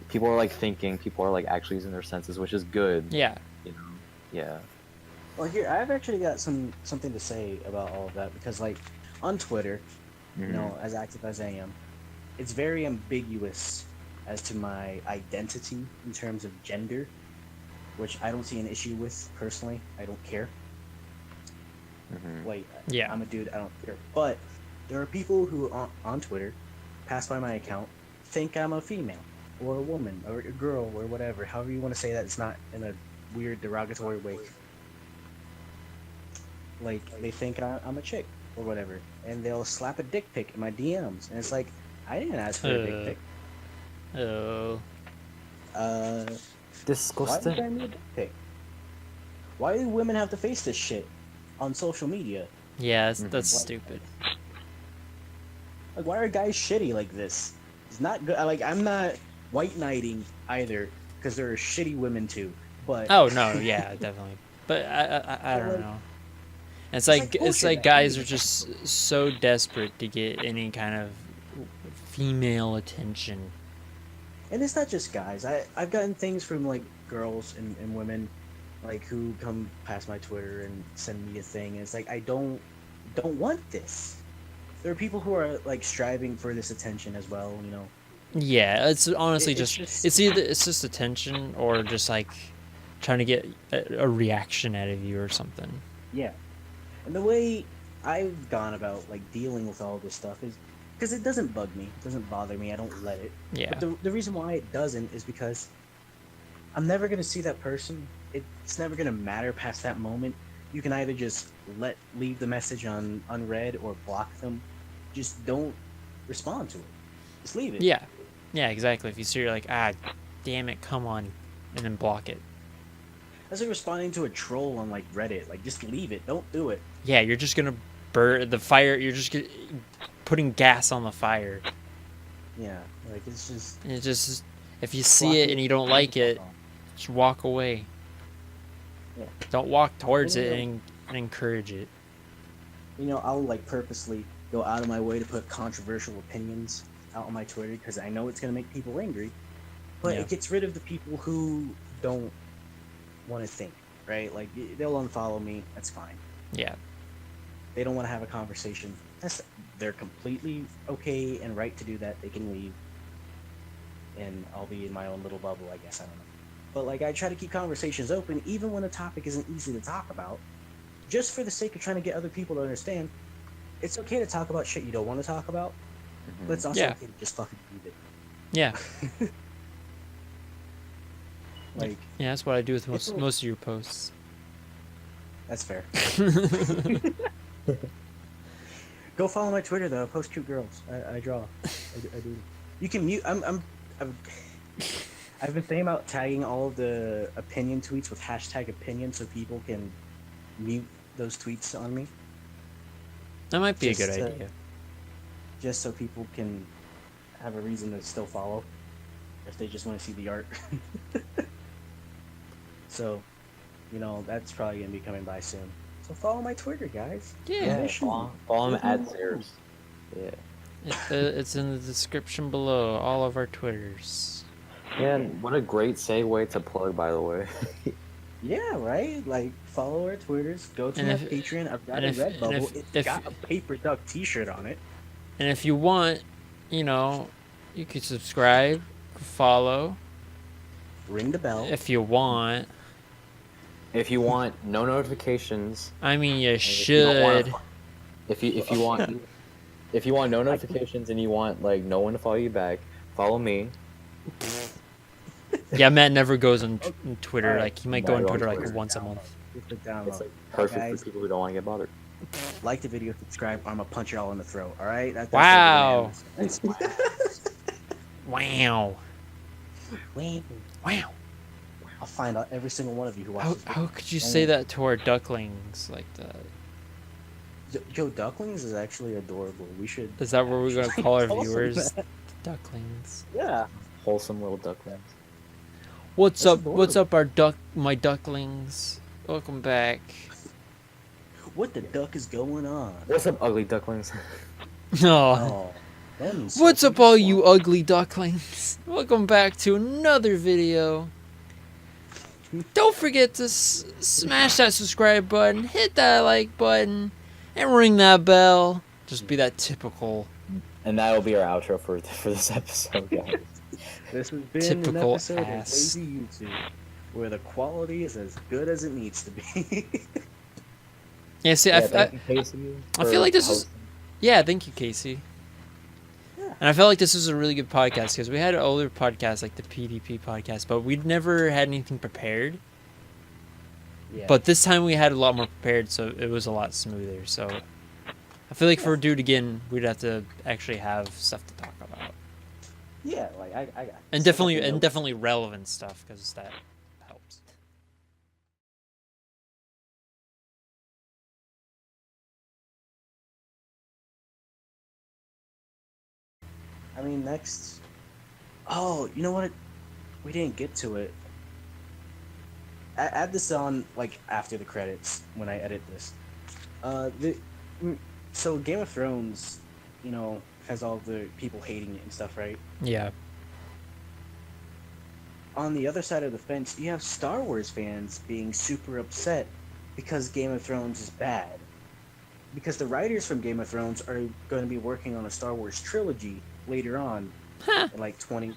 people are like thinking, people are like actually using their senses, which is good. Yeah. Yeah. well, here I've actually got something to say about all of that, because like on Twitter, Mhm. as active as I am, it's very ambiguous as to my identity in terms of gender, which I don't see an issue with personally. I don't care. Mhm. Like, Yeah. I'm a dude, I don't care. But there are people who on Twitter pass by my account, think I'm a female or a woman or a girl or whatever, however you want to say that. It's not in a weird derogatory way. Like, they think I'm a chick or whatever, and they'll slap a dick pic in my DMs, and it's like, I didn't ask for a dick pic. Oh. Why did Disgusting. I need a dick pic? Why do women have to face this shit on social media? Yeah, that's Mhm. stupid. Like, why are guys shitty like this? It's not good. Like, I'm not white knighting either, because there are shitty women too. But Oh no, yeah, definitely. But I don't like- know. It's like like it's bullshit, like man. guys are just so desperate to get any kind of female attention. and it's not just guys. I've gotten things from like girls and women, like, who come past my Twitter and send me a thing, and it's like, I don't want this. There are people who are like striving for this attention as well. Yeah, it's honestly It's just just- it's just attention, or just like trying to get a reaction out of you or something. Yeah. And the way I've gone about like dealing with all this stuff is because it doesn't bug me, it doesn't bother me, I don't let it. Yeah. But the reason why it doesn't is because I'm never gonna see that person. It's never gonna matter past that moment. You can either just leave the message on unread or block them. Just don't respond to it. Just leave it. Yeah. Yeah, exactly. If you see, you're like, ah, damn it, come on, and then block it. That's like responding to a troll on like Reddit. Like, just leave it. Don't do it. Yeah, you're just gonna burn the fire. You're just putting gas on the fire. Yeah, like it's just. And it just, if you see it and you don't like it, just walk away. Yeah. Don't walk towards it and encourage it. You know, I'll like purposely go out of my way to put controversial opinions out on my Twitter because I know it's gonna make people angry. But Yeah. it gets rid of the people who don't want to think, right? Like they'll unfollow me. That's fine. Yeah. They don't want to have a conversation. They're completely okay and right to do that. They can leave, and I'll be in my own little bubble, I guess. I don't know. But like, I try to keep conversations open, even when a topic isn't easy to talk about, just for the sake of trying to get other people to understand. It's okay to talk about shit you don't want to talk about, but it's also Yeah. okay to just fucking leave it. Yeah. Like, Yeah, that's what I do with It's a- most of your posts. that's fair. Go follow my Twitter though. I post cute girls. I draw. I do. You can mute. I've been thinking about tagging all of the opinion tweets with hashtag opinion so people can mute those tweets on me. That might be a Just, good idea. Just so people can have a reason to still follow if they just want to see the art. So, you know, that's probably gonna be coming by soon. So follow my Twitter, guys. Yeah. Mission. Follow him at Sears. Yeah. It's in the description below. All of our Twitters. Yeah, and what a great segue to plug, by the way. Yeah, right. Like follow our Twitters. Go to And my if- Patreon. I've got and a if- Redbubble. and if- It's if- got a paper duck T-shirt on it. And if you want, you know, you could subscribe, follow. Ring the bell. If you want. If you want no notifications, I mean, you if you don't wanna should. if you want no notifications and you want like no one to follow you back, follow me. Yeah, Matt never goes on Twitter. Alright. Like, he might No, go I on go on Twitter like Twitter. once a month. Just a download. It's like perfect Guys. for people who don't want to get bothered. Like the video, subscribe. I'm gonna punch y'all in the throat. All right. Wow. That's Wow. Wait. Wow. I'll find out every single one of you who How, watches. how could you say that to our ducklings like that? Yo, ducklings is actually adorable. We should. Is that what we're going to call our Call them viewers? that. Ducklings. Yeah. Wholesome little ducklings. What's That's up? What's adorable. up, my ducklings? Welcome back. What the duck is going on? What's up, ugly ducklings? Oh. Oh. them What's so up, all you ugly ducklings? Welcome back to another video. Don't forget to smash that subscribe button, hit that like button, and ring that bell. Just be that typical. And that'll be our outro for this episode, guys. This has been Typical an episode ass. of Lazy YouTube, where the quality is as good as it needs to be. Yeah, see, Yeah, thank you, Casey, I for feel like this is. hosting. Yeah, thank you, Casey. Yeah. And I felt like this was a really good podcast because we had older podcasts like the PDP podcast, but we'd never had anything prepared. Yeah. But this time we had a lot more prepared, so it was a lot smoother. So I feel like if we were to do it again, we'd have to actually have stuff to talk about, yeah, like I got and stuff definitely in the notes. definitely relevant stuff because that helps. I mean, next. Oh, you know what? We didn't get to it. Add this on like after the credits when I edit this. So Game of Thrones, you know, has all the people hating it and stuff, right? Yeah. On the other side of the fence, you have Star Wars fans being super upset because Game of Thrones is bad. Because the writers from Game of Thrones are going to be working on a Star Wars trilogy later on Huh. in like 20.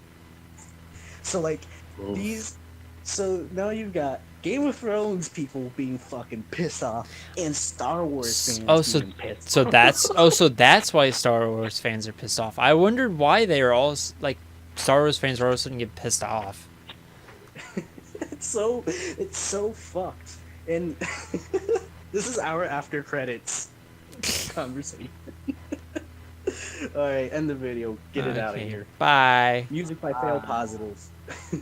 So like Oof. these, so now you've got Game of Thrones people being fucking pissed off and Star Wars fans Oh, so being pissed. so that's why Star Wars fans are pissed off. I wondered why they are all like Star Wars fans are all of a sudden get pissed off. it's so fucked. And This is our after credits conversation. All right, end the video. Get it out of Okay, here. Bye. Music by Fail Positives.